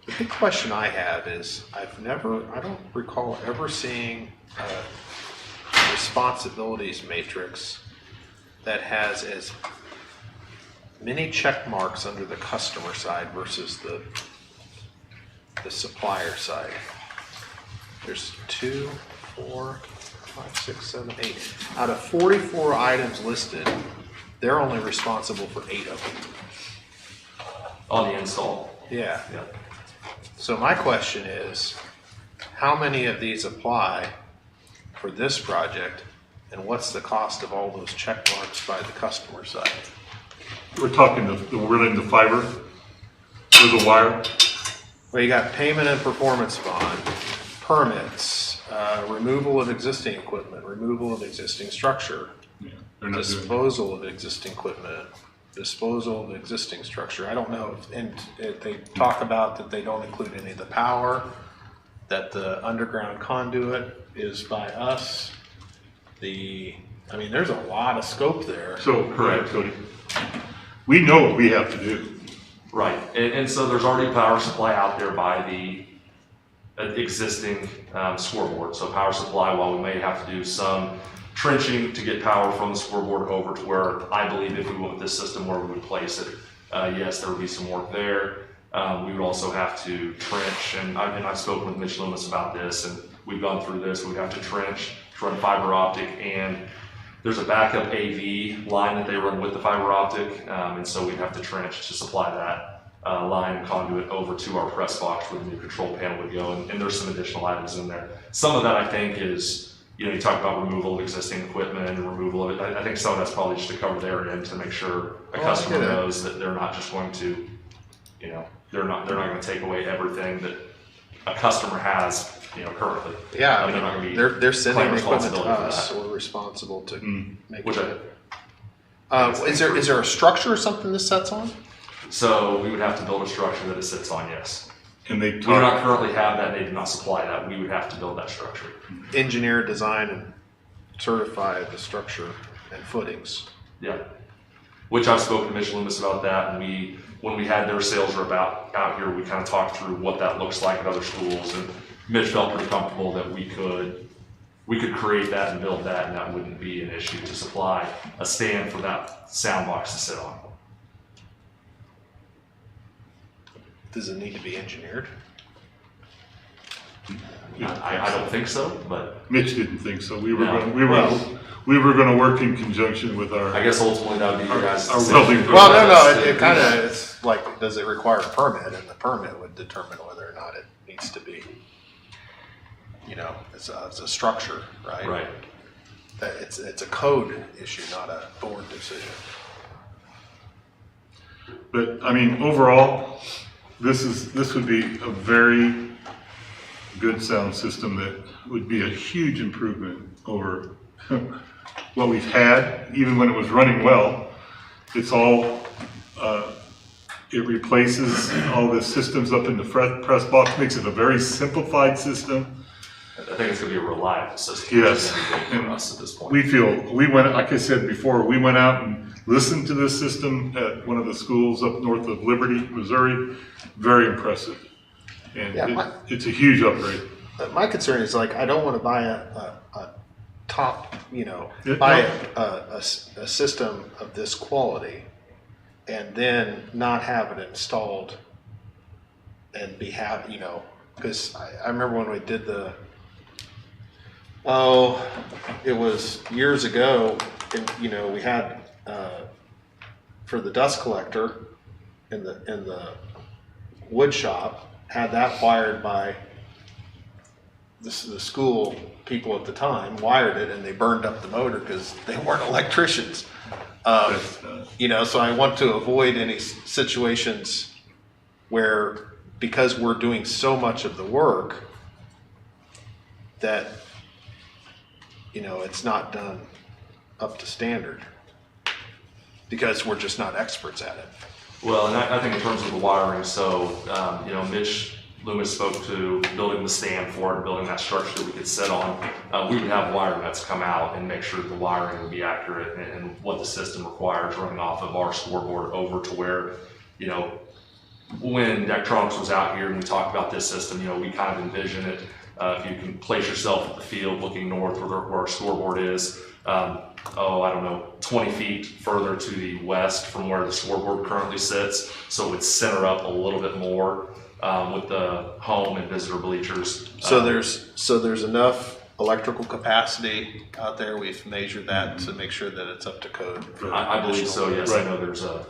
The big question I have is, I don't recall ever seeing a responsibilities matrix that has as many check marks under the customer side versus the supplier side. There's 2, 4, 5, 6, 7, 8. Out of 44 items listed, they're only responsible for 8 of them. On the install. Yeah. Yeah. So my question is, how many of these apply for this project, and what's the cost of all those check marks by the customer side? We're talking the fiber or the wire? Well, you got payment and performance bond, permits, removal of existing equipment, removal of existing structure, disposal of existing equipment, disposal of existing structure. I don't know if they talk about that they don't include any of the power, that the underground conduit is by us. There's a lot of scope there. So, correct, Cody. we know what we have to do. Right, and so there's already a power supply out there by the existing scoreboard. So power supply, while we may have to do some trenching to get power from the scoreboard over to where I believe if we went with this system where we would place it, yes, there would be some work there. We would also have to trench, and I've spoken with Mitch Loomis about this, and we've gone through this. We'd have to trench, run fiber optic, and there's a backup AV line that they run with the fiber optic, and so we'd have to trench to supply that line and conduit over to our press box where the new control panel would go, and there's some additional items in there. Some of that I think is, you talk about removal of existing equipment and removal of it. I think some of that's probably just to cover their end to make sure a customer knows that they're not just going to, they're not going to take away everything that a customer has, currently. Yeah, they're not going to be they're sending claiming equipment to responsibility for us, that. so we're responsible to make Which sure. Is there a structure or something this sets on? So we would have to build a structure that it sits on, yes. And they We do not currently have that, they do not supply that, we would have to build that structure. Engineer, design, and certify the structure and footings. Yeah. Which I've spoken to Mitch Loomis about that, and when we had their sales rep out here, we kind of talked through what that looks like at other schools, and Mitch felt pretty comfortable that we could create that and build that, and that wouldn't be an issue to supply a stand for that sound box to sit on. Does it need to be engineered? I don't think so, but Mitch didn't think so. We were No. going to work in conjunction with our. I guess ultimately that would be your guys' our decision. welding. Well, no, it kind of, it's like, does it require a permit? And the permit would determine whether or not it needs to be, it's a structure, right? Right. That it's a code issue, not a board decision. But I mean, overall, this would be a very good sound system that would be a huge improvement over what we've had, even when it was running well. It's all, it replaces all the systems up in the press box, makes it a very simplified system. I think it's going to be a reliable system. Yes. Which is everything for us at this point. We went, like I said before, we went out and listened to this system at one of the schools up north of Liberty, Missouri. Very impressive. And it's a huge upgrade. My concern is I don't want to buy a top, buy a system of this quality and then not have it installed and because I remember when we did it was years ago, and we had for the dust collector in the wood shop, had that wired by the school people at the time, wired it, and they burned up the motor because they weren't electricians. So I want to avoid any situations where, because we're doing so much of the work, that it's not done up to standard because we're just not experts at it. Well, and I think in terms of the wiring, so, Mitch Loomis spoke to building the stand for it, building that structure that we could sit on. We would have wire nuts come out and make sure that the wiring would be accurate and what the system requires running off of our scoreboard over to where, when Daktronics was out here and we talked about this system, we kind of envision it. If you can place yourself at the field looking north where our scoreboard is, 20 feet further to the west from where the scoreboard currently sits. So it would center up a little bit more with the home and visitor bleachers. So there's enough electrical capacity out there. We've measured that to make sure that it's up to code. I believe so, yes. Right. I know there's a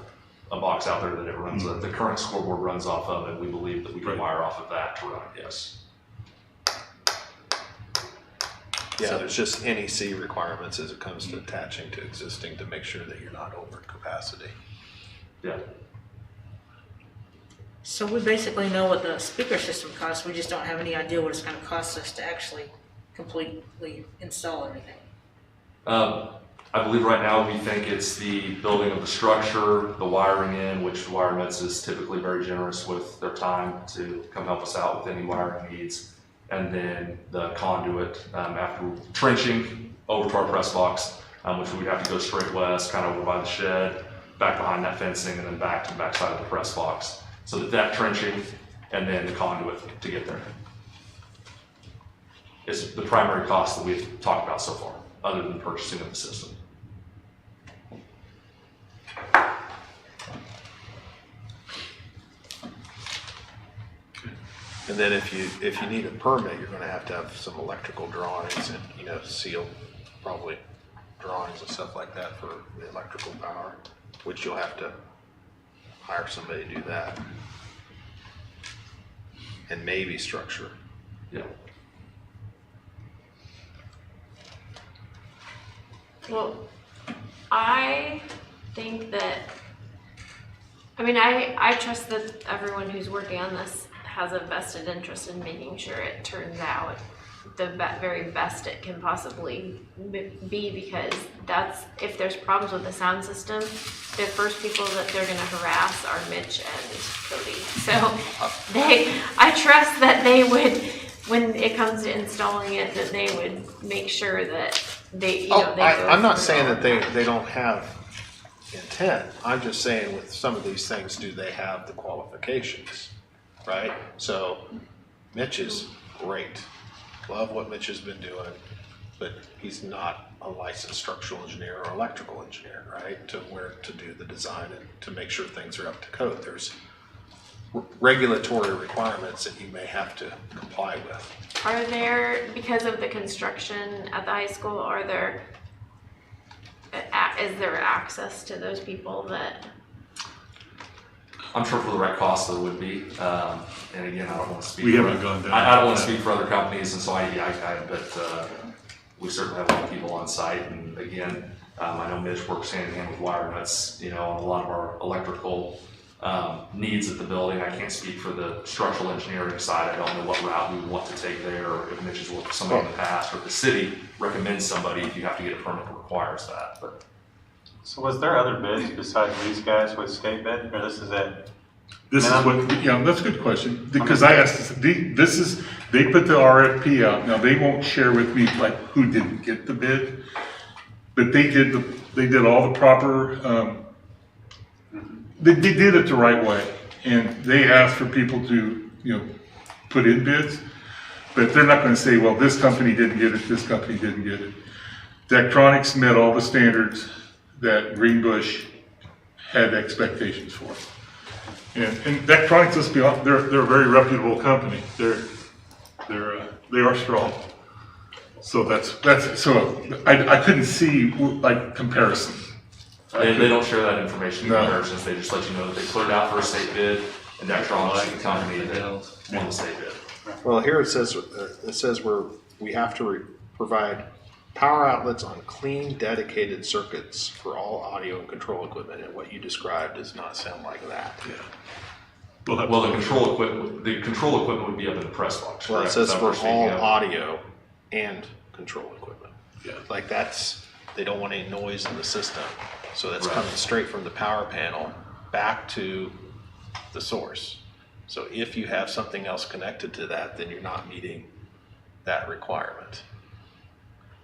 box out there that it runs, the current scoreboard runs off of, and we believe that we can wire off of that to run, yes. Yeah, there's just NEC requirements as it comes to attaching to existing to make sure that you're not over capacity. Yeah. So we basically know what the speaker system costs, we just don't have any idea what it's gonna cost us to actually completely install everything. I believe right now we think it's the building of the structure, the wiring in, which WireNuts is typically very generous with their time to come help us out with any wiring needs. And then the conduit, after trenching over to our press box, which we'd have to go straight west, kind of over by the shed, back behind that fencing and then back to the backside of the press box. So that trenching and then the conduit to get there is the primary cost that we've talked about so far, other than purchasing of the system. And then if you need a permit, you're gonna have some electrical drawings and, seal, probably drawings and stuff like that for the electrical power, which you'll have to hire somebody to do that. And maybe structure. Yeah. Well, I think that, I trust that everyone who's working on this has a vested interest in making sure it turns out the very best it can possibly be, because if there's problems with the sound system, the first people that they're gonna harass are Mitch and Cody. So I trust that they would, when it comes to installing it, that they would make sure that they, I'm not saying that they don't have intent. I'm just saying with some of these things, do they have the qualifications, right? So Mitch is great. Love what Mitch has been doing, but he's not a licensed structural engineer or electrical engineer, right? To do the design and to make sure things are up to code. There's regulatory requirements that you may have to comply with. Are there, because of the construction at the high school, is there access to those people that? I'm sure for the right cost there would be, and again, I don't want to speak. We haven't gone down. I don't want to speak for other companies, and so but we certainly have a lot of people on site, and again, I know Mitch works hand in hand with wire nuts, on a lot of our electrical needs at the building. I can't speak for the structural engineering side. I don't know what route we would want to take there, or if Mitch has worked with somebody in the past, or if the city recommends somebody, if you have to get a permit that requires that. But So was there other bids besides these guys with state bid, or this is it? This is that's a good question, because I asked, they put the RFP out. Now, they won't share with me like who didn't get the bid, but they did all the proper, they did it the right way. And they asked for people to, put in bids, but they're not gonna say, well, this company didn't get it, this company didn't get it. Daktronics met all the standards that Greenbush had expectations for. And Daktronics, let's be honest, they're a very reputable company. They are strong. So I couldn't see like comparison. they don't share that information in comparisons. They just let you know that they cleared out for a state bid, and Daktronics is the company that won the state bid. Well, here it says we have to provide power outlets on clean, dedicated circuits for all audio and control equipment, and what you described does not sound like that. Yeah. Well, the control equipment would be up in the press box. Well, correct? it says Is that for what you're all speaking of? audio and control equipment. Yeah. Like they don't want any noise in the system, so that's Right. coming straight from the power panel back to the source. So if you have something else connected to that, then you're not meeting that requirement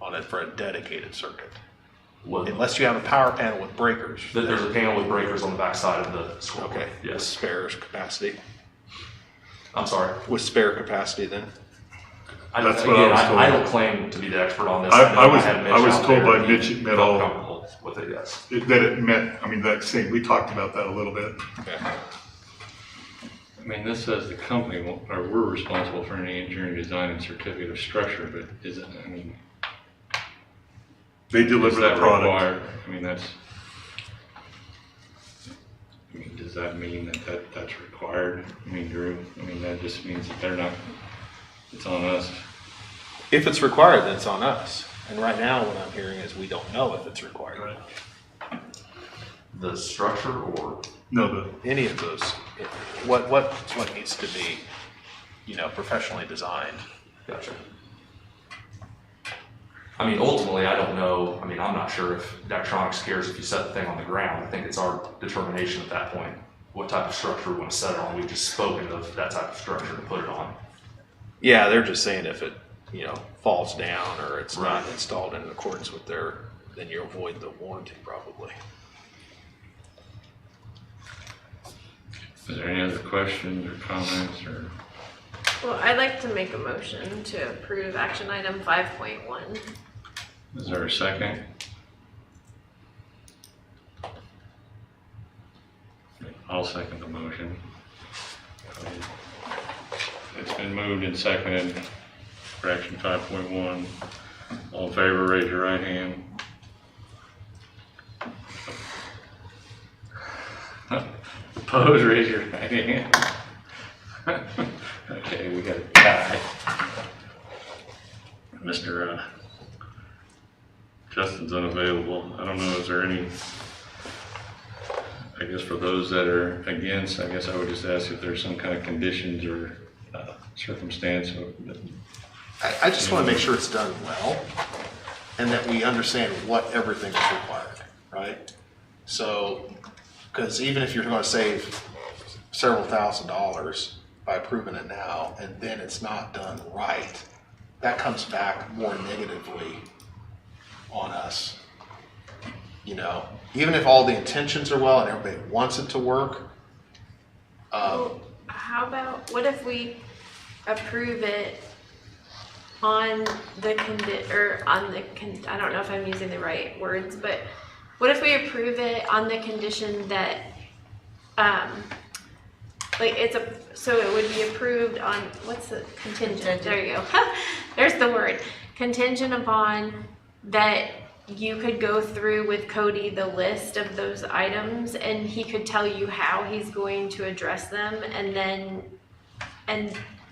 on it for a dedicated circuit. Well, Unless you have a power panel with breakers. there's a panel with breakers on the back side of the school. Okay, with Yes. spare capacity. I'm sorry. With spare capacity then? That's what I was told. I don't claim to be the expert on this. I know was- had Mitch I was out told there by and he Mitch it met felt all- comfortable with it, yes. That it met, that same, we talked about that a little bit. Okay. This says the company, or we're responsible for any engineering design and certificate of structure, but is it, They deliver is the that product. required? Does that mean that's required? Drew, that just means that they're not, it's on us. If it's required, then it's on us. And right now, what I'm hearing is we don't know if it's required. The structure or? No, Any of those. What needs to be, professionally designed. Gotcha. Ultimately, I don't know. I'm not sure if Daktronics cares if you set the thing on the ground. I think it's our determination at that point what type of structure we want to set it on. We've just spoken of that type of structure to put it on. Yeah, they're just saying if it, falls down or it's Right. not installed in accordance with then you avoid the warranty probably. Is there any other questions or comments or? Well, I'd like to make a motion to approve action item 5.1. Is there a second? I'll second the motion. It's been moved and seconded for action 5.1. All in favor, raise your right hand. Opposed, raise your right hand. Okay, we got a tie. Mr. Justin's unavailable. I don't know, is there any, I guess for those that are against, I guess I would just ask if there's some kind of conditions or circumstance. I just want to make sure it's done well and that we understand what everything is required, right? So, because even if you're going to save several $1,000s by approving it now and then it's not done right, that comes back more negatively on us. You know, even if all the intentions are well and everybody wants it to work. Well, how about, what if we approve it on the I don't know if I'm using the right words, but what if we approve it on the condition that, so it would be approved on, what's the contingent? There you go. There's the word. Contingent upon that you could go through with Cody the list of those items and he could tell you how he's going to address them and then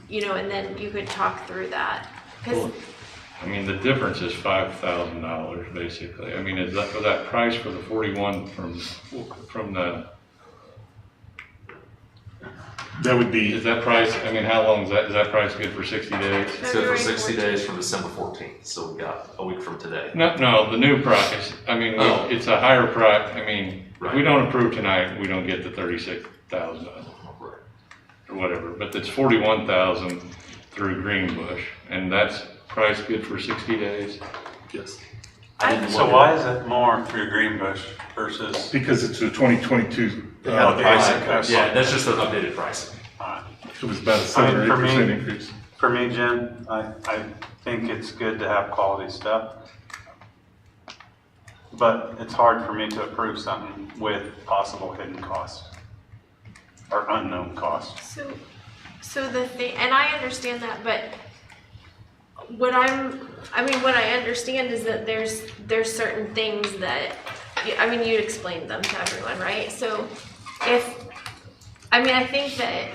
you could talk through that. Well, I mean, the difference is $5,000 basically. I mean, is that for that price for the 41 from the? That would be. Is that price, I mean, how long is that price good for 60 days? It's good for 60 days from December 14th, so we got a week from today. No, the new price. I mean, it's a higher price. I mean, if we Right. don't approve tonight, we don't get the 36,000 or whatever. But it's 41,000 through Greenbush, and that's price good for 60 days. Yes. So why is it more through Greenbush versus? Because it's a 2022. Yeah, that's just an updated pricing. It was about a 7 or 8% increase. For me, Jim, I think it's good to have quality stuff. But it's hard for me to approve something with possible hidden costs or unknown costs. So the thing, and I understand that, but what I understand is that there's certain things that, you explained them to everyone, right? So I think that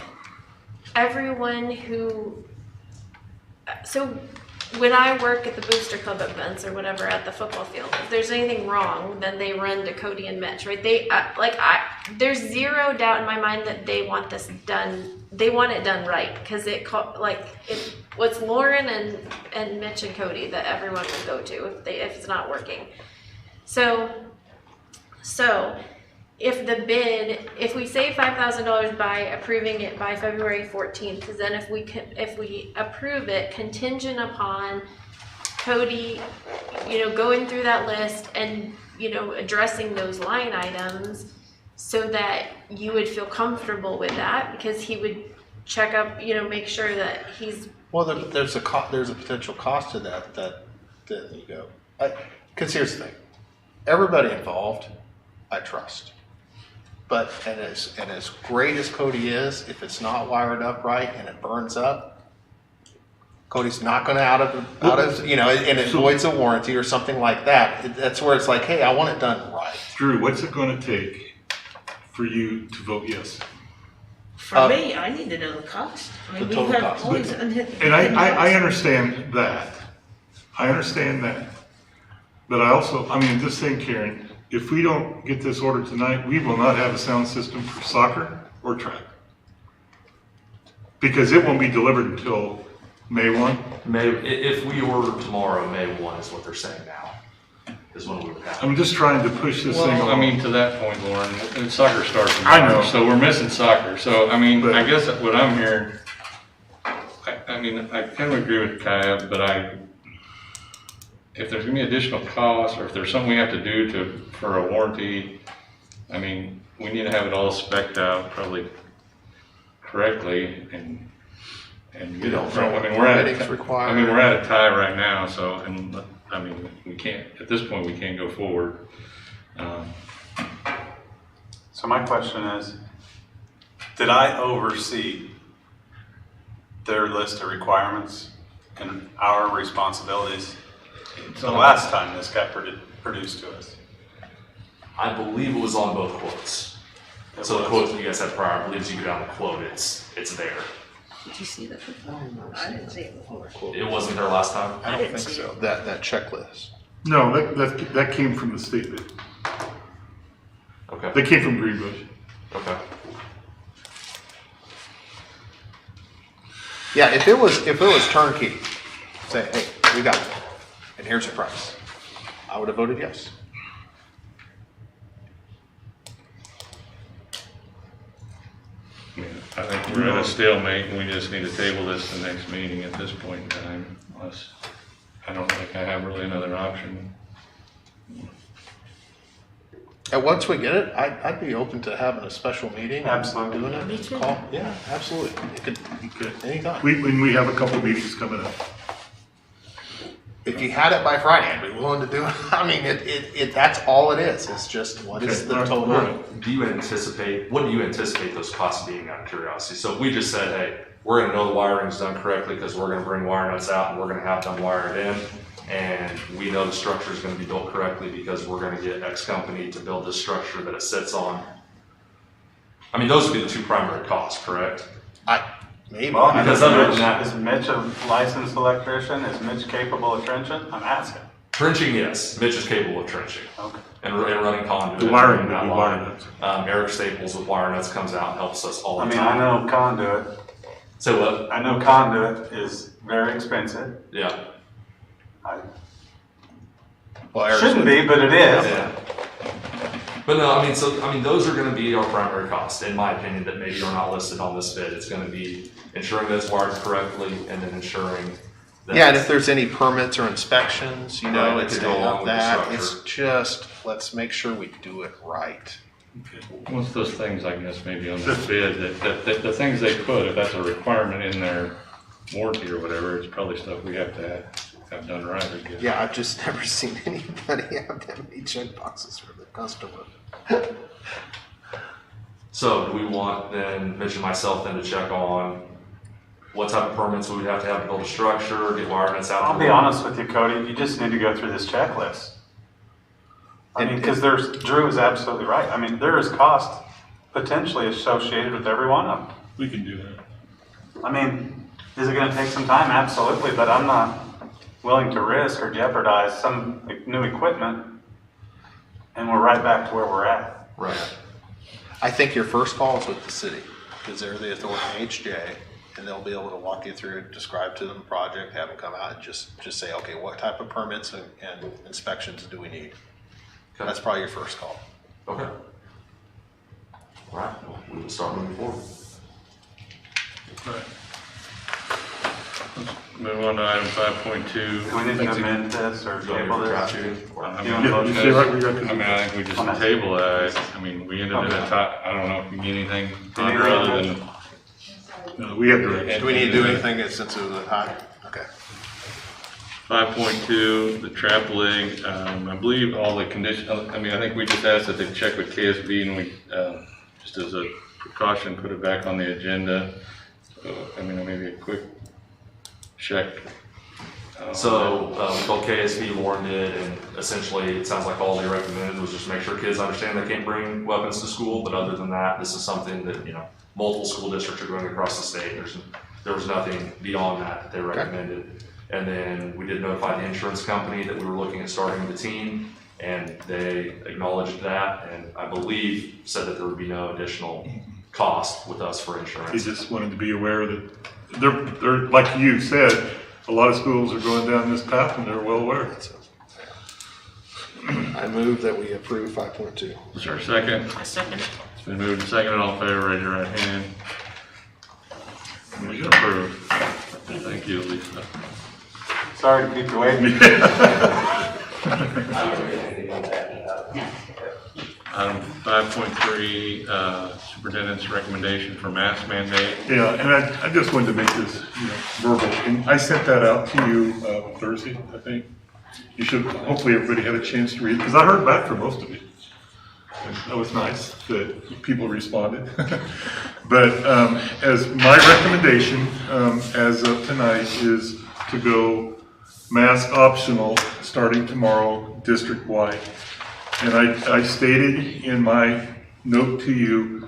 everyone so when I work at the Booster Club events or whatever at the football field, if there's anything wrong, then they run to Cody and Mitch, right? There's zero doubt in my mind that they want this done. They want it done right because what's Lauren and Mitch and Cody that everyone will go to if it's not working. So if we save $5,000 by approving it by February 14th, then if we approve it contingent upon Cody, going through that list and, addressing those line items so that you would feel comfortable with that because he would check up, make sure that he's. Well, there's a potential cost to that you go. Because here's the thing, everybody involved, I trust. But and as great as Cody is, if it's not wired up right and it burns up, Cody's not going to out of and it voids a warranty or something like that. That's where it's like, hey, I want it done right. Drew, what's it going to take for you to vote yes? For me, I need to know the cost. The total cost. And I understand that. I understand that. But I also, just think, Karen, if we don't get this order tonight, we will not have a sound system for soccer or track. Because it won't be delivered until May 1. If we order tomorrow, May 1 is what they're saying now, is when we would have. I'm just trying to push this thing along. To that point, Lauren, and soccer starts in I know. March, so we're missing soccer. So, I guess what I'm hearing, I kind of agree with Kaya, but if there's gonna be additional costs, or if there's something we have to do for a warranty, we need to have it all spec'd out, probably correctly and You don't know I what mean, we're at permitting's required. I mean, we're at a tie right now, so, and, I mean, we can't, at this point, we can't go forward. So my question is, did I oversee their list of requirements and our responsibilities the last time this got produced to us? I believe it was on both quotes. So the quote that you guys had prior, I believe as you go down the quote, it's there. Did you see that before? I didn't see it before. It wasn't there last time? I don't think so. That checklist. No, that came from the state bid. Okay. That came from Greenbush. Okay. Yeah, if it was turnkey, say, hey, we got it, and here's the price, I would have voted yes. I mean, I think we're at a stalemate and we just need to table this to the next meeting at this point in time, unless, I don't think I have really another option. And once we get it, I'd be open to having a special meeting. Absolutely. Doing it. Me too. Call. Yeah, absolutely. You could, anytime. When we have a couple meetings coming up. If you had it by Friday, I'd be willing to do it. I mean, that's all it is. It's just, what is the total? What do you anticipate those costs being, out of curiosity? So if we just said, hey, we're gonna know the wiring's done correctly because we're gonna bring wire nuts out and we're gonna have them wired in, and we know the structure is gonna be built correctly because we're gonna get X company to build this structure that it sits on. I mean, those would be the two primary costs, correct? Maybe. Well, Because other than that, is Mitch a licensed electrician? Is Mitch capable of trenching? I'm asking. trenching, yes, Mitch is capable of trenching. Okay. And running conduit. The wiring that would be line. wire nuts. Eric Staples with wire nuts comes out and helps us all I the mean, time. I know conduit. So what? I know conduit is very expensive. Yeah. Shouldn't be, but it is. Yeah. But no, I mean, those are gonna be our primary costs, in my opinion, that maybe are not listed on this bid. It's gonna be ensuring that it's wired correctly and then ensuring that. Yeah, and if there's any permits or inspections, you know, Right, it's to go along with the that. structure. It's just, let's make sure we do it right. Once those things, I guess, maybe on the bid, that the things they put, if that's a requirement in their warranty or whatever, it's probably stuff we have to have done right, I guess. Yeah, I've just never seen anybody have that many check boxes for the customer. So do we want then, Mitch and myself then to check on what type of permits we would have to build a structure, get wire nuts out? I'll be honest with you, Cody, you just need to go through this checklist. I mean, because Drew is absolutely right. I mean, there is cost potentially associated with every one of them. We can do that. I mean, is it gonna take some time? Absolutely, but I'm not willing to risk or jeopardize some new equipment, and we're right back to where we're at. Right. I think your first call is with the city, because they're the authority, HJ, and they'll be able to walk you through, describe to them the project, have them come out and just say, okay, what type of permits and inspections do we need? Okay. That's probably your first call. Okay. All right, well, we will start moving forward. All right. Move on to item 5.2. Do we need to amend this or table this? I You mean, want to you say right, we got I mean, I think we just table that. I mean, we ended in a tie. I don't know if we get anything under other than. No, we have to. Do we need to do anything since it was a high? Okay. 5.2, the trapling, I believe all the conditions, I mean, I think we just asked that they check with KSB and we, just as a precaution, put it back on the agenda. So, I mean, maybe a quick check. So, we called KSB, Lauren did, and essentially, it sounds like all they recommended was just make sure kids understand they can't bring weapons to school, but other than that, this is something that, you know, multiple school districts are doing across the state. There was nothing beyond that they recommended. And then we did notify the insurance company that we were looking at starting the team, and they acknowledged that, and I believe said that there would be no additional cost with us for He insurance. just wanted to be aware that they're, like you said, a lot of schools are going down this path and they're well aware of it. So. I move that we approve 5.2. Is there a second? I second it. It's been moved and seconded. All in favor, raise your right hand. We approve. Thank you, Lisa. Sorry to keep you waiting. Item 5.3, superintendent's recommendation for mask mandate. Yeah, and I just wanted to make this, verbal. And I sent that out to you Thursday, I think. You should, hopefully everybody had a chance to read it, because I heard back from most of you. And that was nice that people responded. But as my recommendation, as of tonight, is to go mask optional starting tomorrow, district-wide. And I stated in my note to you,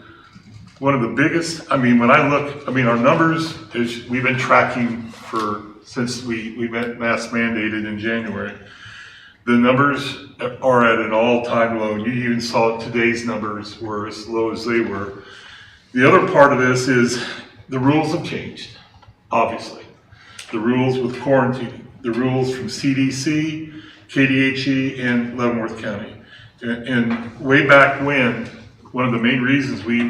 one of the biggest, when I look, our numbers, is we've been tracking since we went mask mandated in January. The numbers are at an all-time low. You even saw today's numbers were as low as they were. The other part of this is the rules have changed, obviously. The rules with quarantining, the rules from CDC, KDHE, and Leavenworth County. And way back when, one of the main reasons we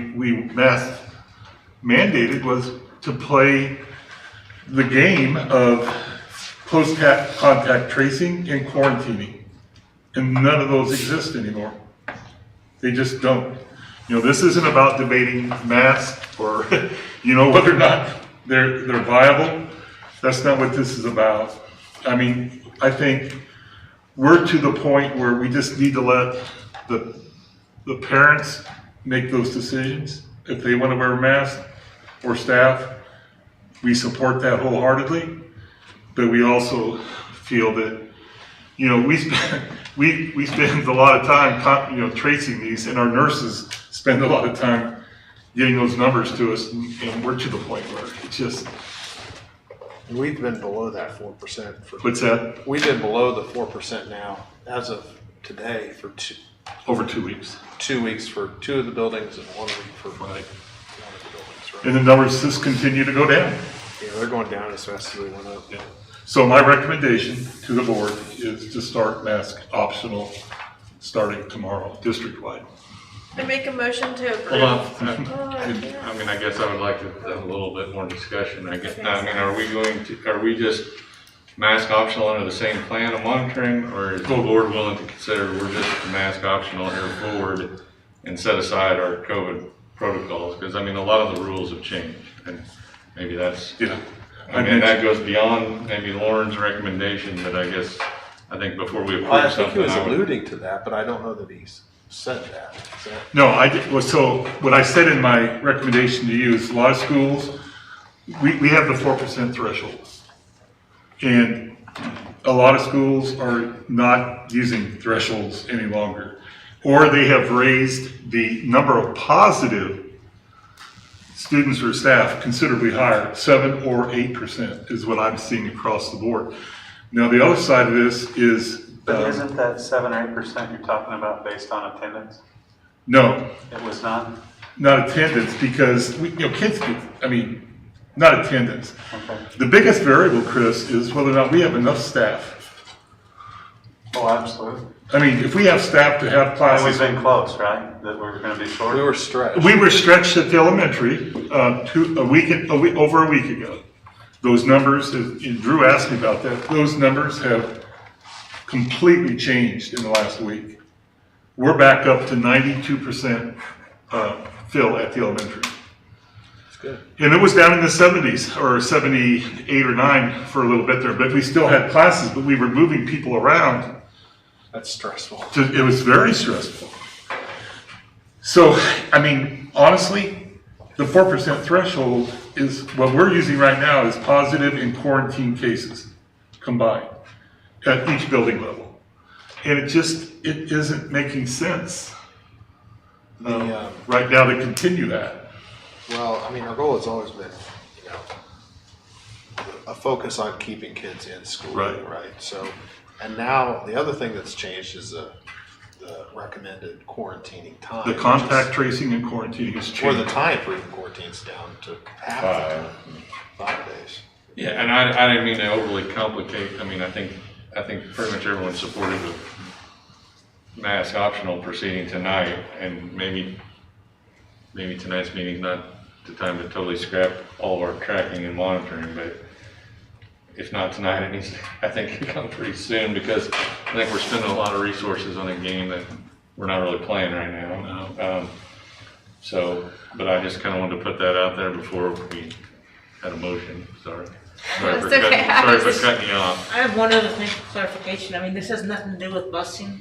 mask mandated was to play the game of close contact tracing and quarantining. And none of those exist anymore. They just don't. This isn't about debating masks or, whether or not they're viable. That's not what this is about. I think we're to the point where we just need to let the parents make those decisions. If they want to wear a mask, or staff, we support that wholeheartedly. But we also feel that, we spend a lot of time, tracing these, and our nurses spend a lot of time getting those numbers to us, and we're to the point where it's just. We've been below that 4% for. What's that? We've been below the 4% now, as of today, for over 2 weeks. 2 weeks for 2 of the buildings and 1 week for Right. one of the buildings, right? And the numbers just continue to go down. Yeah, they're going down as fast as they went up. Yeah. So my recommendation to the board is to start mask optional starting tomorrow, district-wide. I make a motion to approve. Hold on. I guess I would like to have a little bit more discussion. Are we just mask optional under the same plan of monitoring, or is the board willing to consider we're just mask optional here forward and set aside our COVID protocols? Because, a lot of the rules have changed, and maybe that's, Yeah. that goes beyond maybe Lauren's recommendation, but I think before we approve I something. think he was alluding to that, but I don't know that he's said that. Is that. No, I did. Well, so what I said in my recommendation to you is a lot of schools, we have the 4% threshold. And a lot of schools are not using thresholds any longer. Or they have raised the number of positive students or staff considerably higher, 7 or 8% is what I'm seeing across the board. Now, the other side of this is. But isn't that 7 or 8% you're talking about based on attendance? No. It was not? Not attendance, because kids do, not attendance. Okay. The biggest variable, Chris, is whether or not we have enough staff. Oh, absolutely. If we have staff to have And classes. we've been close, right? That we're going to be short? We were stretched. We were stretched at the elementary over a week ago. Those numbers, and Drew asked me about that, those numbers have completely changed in the last week. We're back up to 92% fill at the elementary. That's good. And it was down in the 70s, or 78 or 9 for a little bit there, but we still had classes, but we were moving people around. That's stressful. It was very stressful. So, honestly, the 4% threshold is, what we're using right now is positive and quarantine cases combined at each building level. And it isn't making sense right now to continue that. Well, our goal has always been, a focus on keeping kids in school. Right. So, and now the other thing that's changed is the recommended quarantining time. The contact tracing and quarantining has changed. Or the time for even quarantine's down to half the time, 5 days. Yeah, and I didn't mean to overly complicate. I think pretty much everyone's supportive of mask optional proceeding tonight, and maybe tonight's meeting's not the time to totally scrap all of our tracking and monitoring, but if not tonight, it needs to, I think, come pretty soon, because I think we're spending a lot of resources on a game that we're not really playing right now. So, but I just kind of wanted to put that out there before we had a motion, sorry. Sorry for That's okay. cutting you off. I have one other thing for clarification. I mean, this has nothing to do with busing.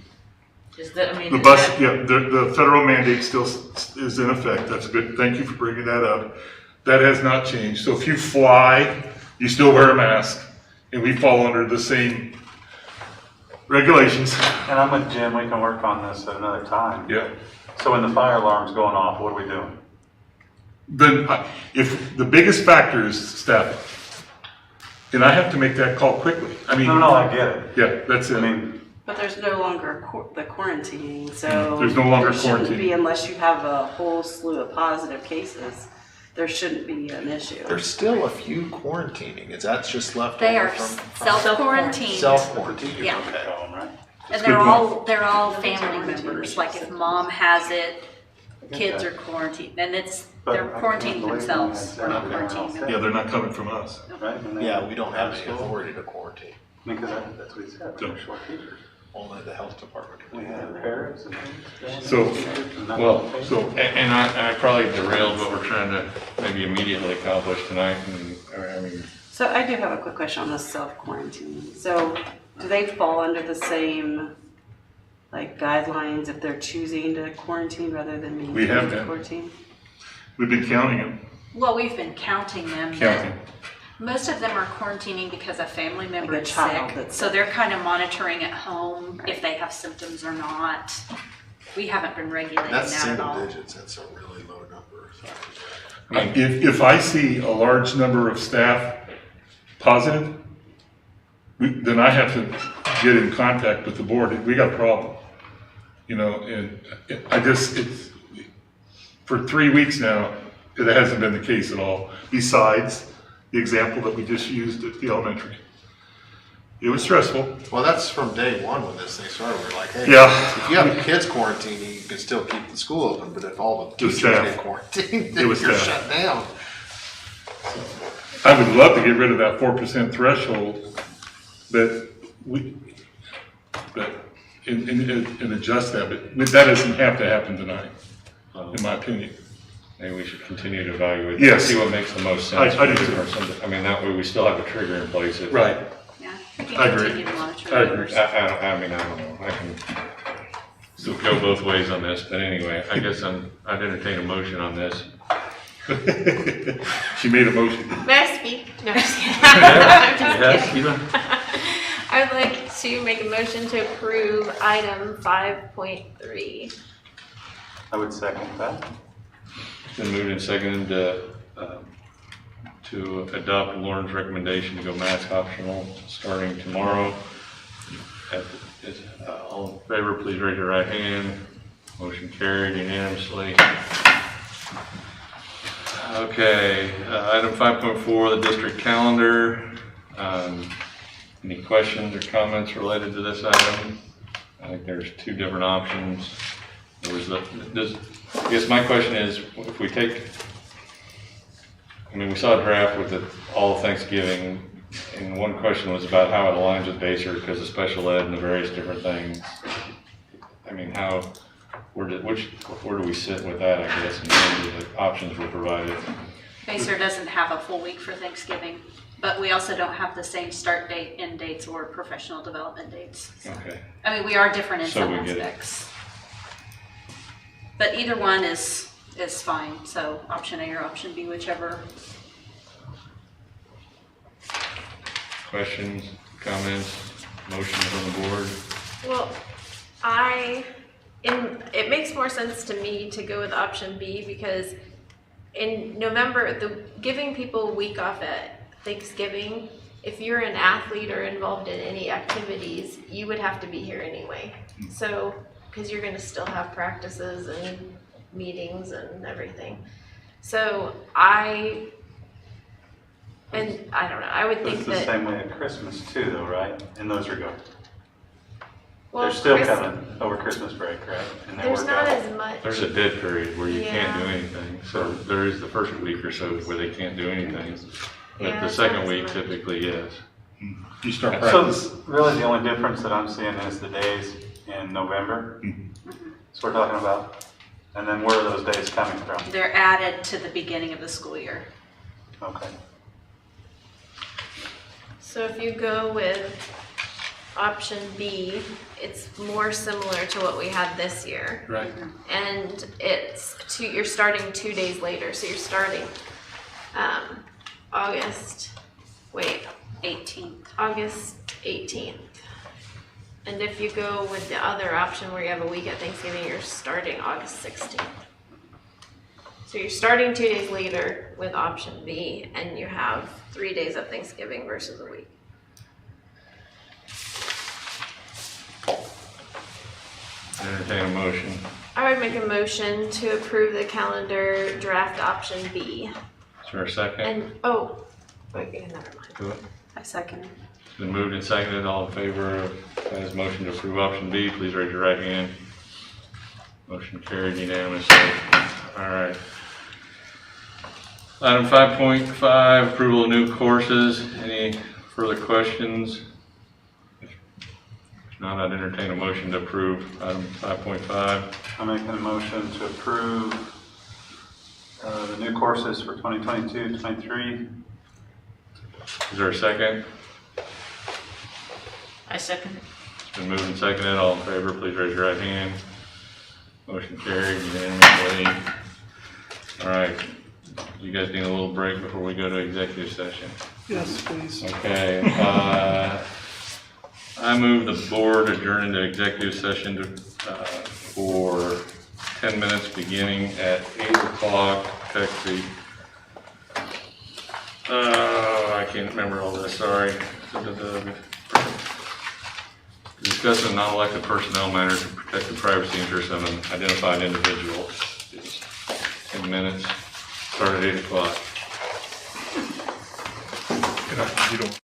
Is that, I mean. The is bus, that- yeah, the federal mandate still is in effect. That's good. Thank you for bringing that up. That has not changed. So if you fly, you still wear a mask, and we fall under the same regulations. And I'm with Jim, we can work on this at another time. Yeah. So when the fire alarm's going off, what are we doing? Then, if the biggest factor is staffing, and I have to make that call quickly. I mean. No, I get it. Yeah, that's it. I mean, But there's no longer the quarantining, so. There's no longer there shouldn't quarantining. be unless you have a whole slew of positive cases. There shouldn't be an issue. There's still a few quarantining. Is that just left They over are from self-quarantined. self-quarantine? Yeah. right? And good they're all Those are family quarantine members, like if mom has it, kids are quarantined, and they're quarantining themselves, we're not quarantining them. Yeah, they're not coming from us. Right? And they- Yeah, we don't have any authority to quarantine. Because that's what he said, they're short teachers. Only the health department can We do have that. parents and. So, And I probably derailed what we're trying to maybe immediately accomplish tonight, I mean, So I do have a quick question on the self-quarantine. So do they fall under the same, like, guidelines if they're choosing to quarantine rather than being We have forced to been. quarantine? We've been counting them. Well, we've been counting them. but Counting. Most of them are quarantining because a family member Like a is child sick, that's so sick. they're kind of monitoring at home if they have symptoms or not. We haven't been regulating That's that at single all. digits. That's a really low number. I mean, If I see a large number of staff positive, then I have to get in contact with the board. We got a problem. You know, and it's, for 3 weeks now, it hasn't been the case at all, besides the example that we just used at the elementary. It was stressful. Well, that's from day one when this thing started. We're like, hey, Yeah. if you have kids quarantining, you can still keep the school open, but if all the teachers staff. get quarantined, It then was you're staff. shut down. I would love to get rid of that 4% threshold, but and adjust that, but that doesn't have to happen tonight, in my opinion. maybe we should continue to evaluate. Yes. See what makes the most sense. I do too. or something. I mean, that way we still have a trigger in place. if- Right. Yeah, we I can agree. continue to monitor. I the agree. numbers. I mean, I don't know, I can still go both ways on this, but anyway, I guess I'd entertain a motion on this. She made a motion. May I speak? No, I'm just kidding. I'm just Yes, kidding. Eva? I would like to make a motion to approve item 5.3. I would second that. Been moved and seconded to adopt Lauren's recommendation to go mask optional starting tomorrow. All in favor, please raise your right hand. Motion carried unanimously. Okay, item 5.4, the district calendar. Any questions or comments related to this item? I think there's two different options. I guess my question is, if we take, I mean, we saw a draft with all of Thanksgiving, and one question was about how it aligns with BASER because of special ed and the various different things. I mean, where do we sit with that, I guess, in terms of the options were provided? Pacer doesn't have a full week for Thanksgiving, but we also don't have the same start date, end dates, or professional development dates. Okay. I mean, we are different in So some we get it. aspects. But either one is fine, so option A or option B, whichever. Questions, comments, motions on the board? Well, it makes more sense to me to go with option B because in November, giving people a week off at Thanksgiving, if you're an athlete or involved in any activities, you would have to be here anyway. So, because you're going to still have practices and meetings and everything. So I don't know, I would think It's the that. same way at Christmas too, though, right? In those regards. Well, They're still Chris- coming over Christmas break, right? And they There's work not out. as much. There's a dead period where you can't do Yeah. anything, so there is the first week or so where they can't do anything. But Yeah, the it's second not as week much. typically, yes. You start So practice. really the only difference that I'm seeing is the days in November. So we're talking about, and then where are those days coming from? They're added to the beginning of the school year. Okay. So if you go with option B, it's more similar to what we had this year. Right. And you're starting 2 days later, so you're starting, August 18th. And if you go with the other option where you have a week at Thanksgiving, you're starting August 16th. So you're starting 2 days later with option B, and you have 3 days of Thanksgiving versus a week. Entertain a motion. I would make a motion to approve the calendar draft option B. Is there a second? And, wait, never mind. Do it. I second. It's been moved and seconded. All in favor of Diana's motion to approve option B, please raise your right hand. Motion carried unanimously. All right. Item 5.5, approval of new courses. Any further questions? If not, I'd entertain a motion to approve item 5.5. I'm making a motion to approve the new courses for 2022-23. Is there a second? I second it. It's been moved and seconded. All in favor, please raise your right hand. Motion carried unanimously. All right. You guys need a little break before we go to executive session. Yes, please. Okay. I move the board adjourn into executive session for 10 minutes beginning at 8 o'clock. I can't remember all this, sorry. Discuss a non-elected personnel matter to protect the privacy interests of an identified individual. 10 minutes, start at 8 o'clock. You don't.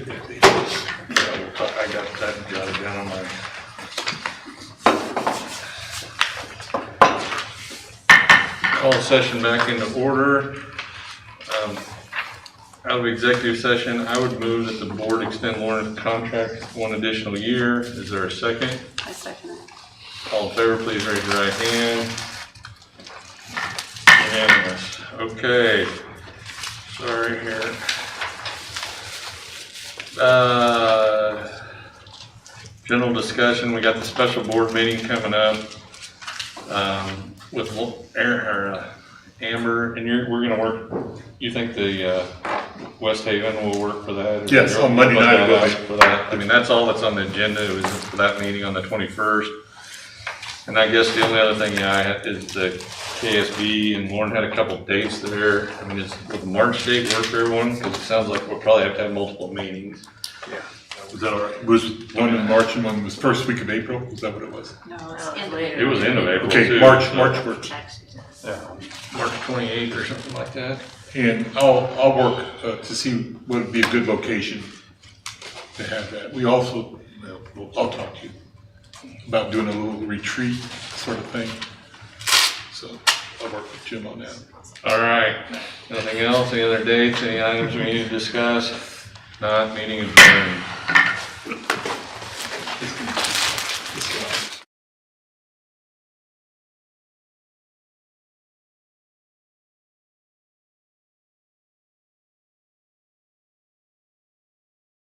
get that date. I got that jotted down on my. Call the session back into order. Out of executive session, I would move that the board extend Lauren's contract 1 additional year. Is there a second? I second it. All in favor, please raise your right hand. Unanimous. Okay. Sorry here. General discussion, we got the special board meeting coming up with Amber, and we're gonna work, you think the West Haven will work for that? Yes, on Monday night. For that. I mean, that's all that's on the agenda, is for that meeting on the 21st. And I guess the only other thing I had is the KSB, and Lauren had a couple dates there. I mean, would the March date work for everyone? Because it sounds like we'll probably have to have multiple meetings. Yeah. Was that all right? Was one in March and one was first week of April? Was that what it was? No, It was end of April Okay, too. March so- works. Yeah, March 28th or something like that. And I'll work to see what would be a good location to have that. We also, I'll talk to you about doing a little retreat sort of thing. So I'll work with Jim on that. All right. Anything else? Any other dates? Any items we need to discuss? Not, meeting adjourned.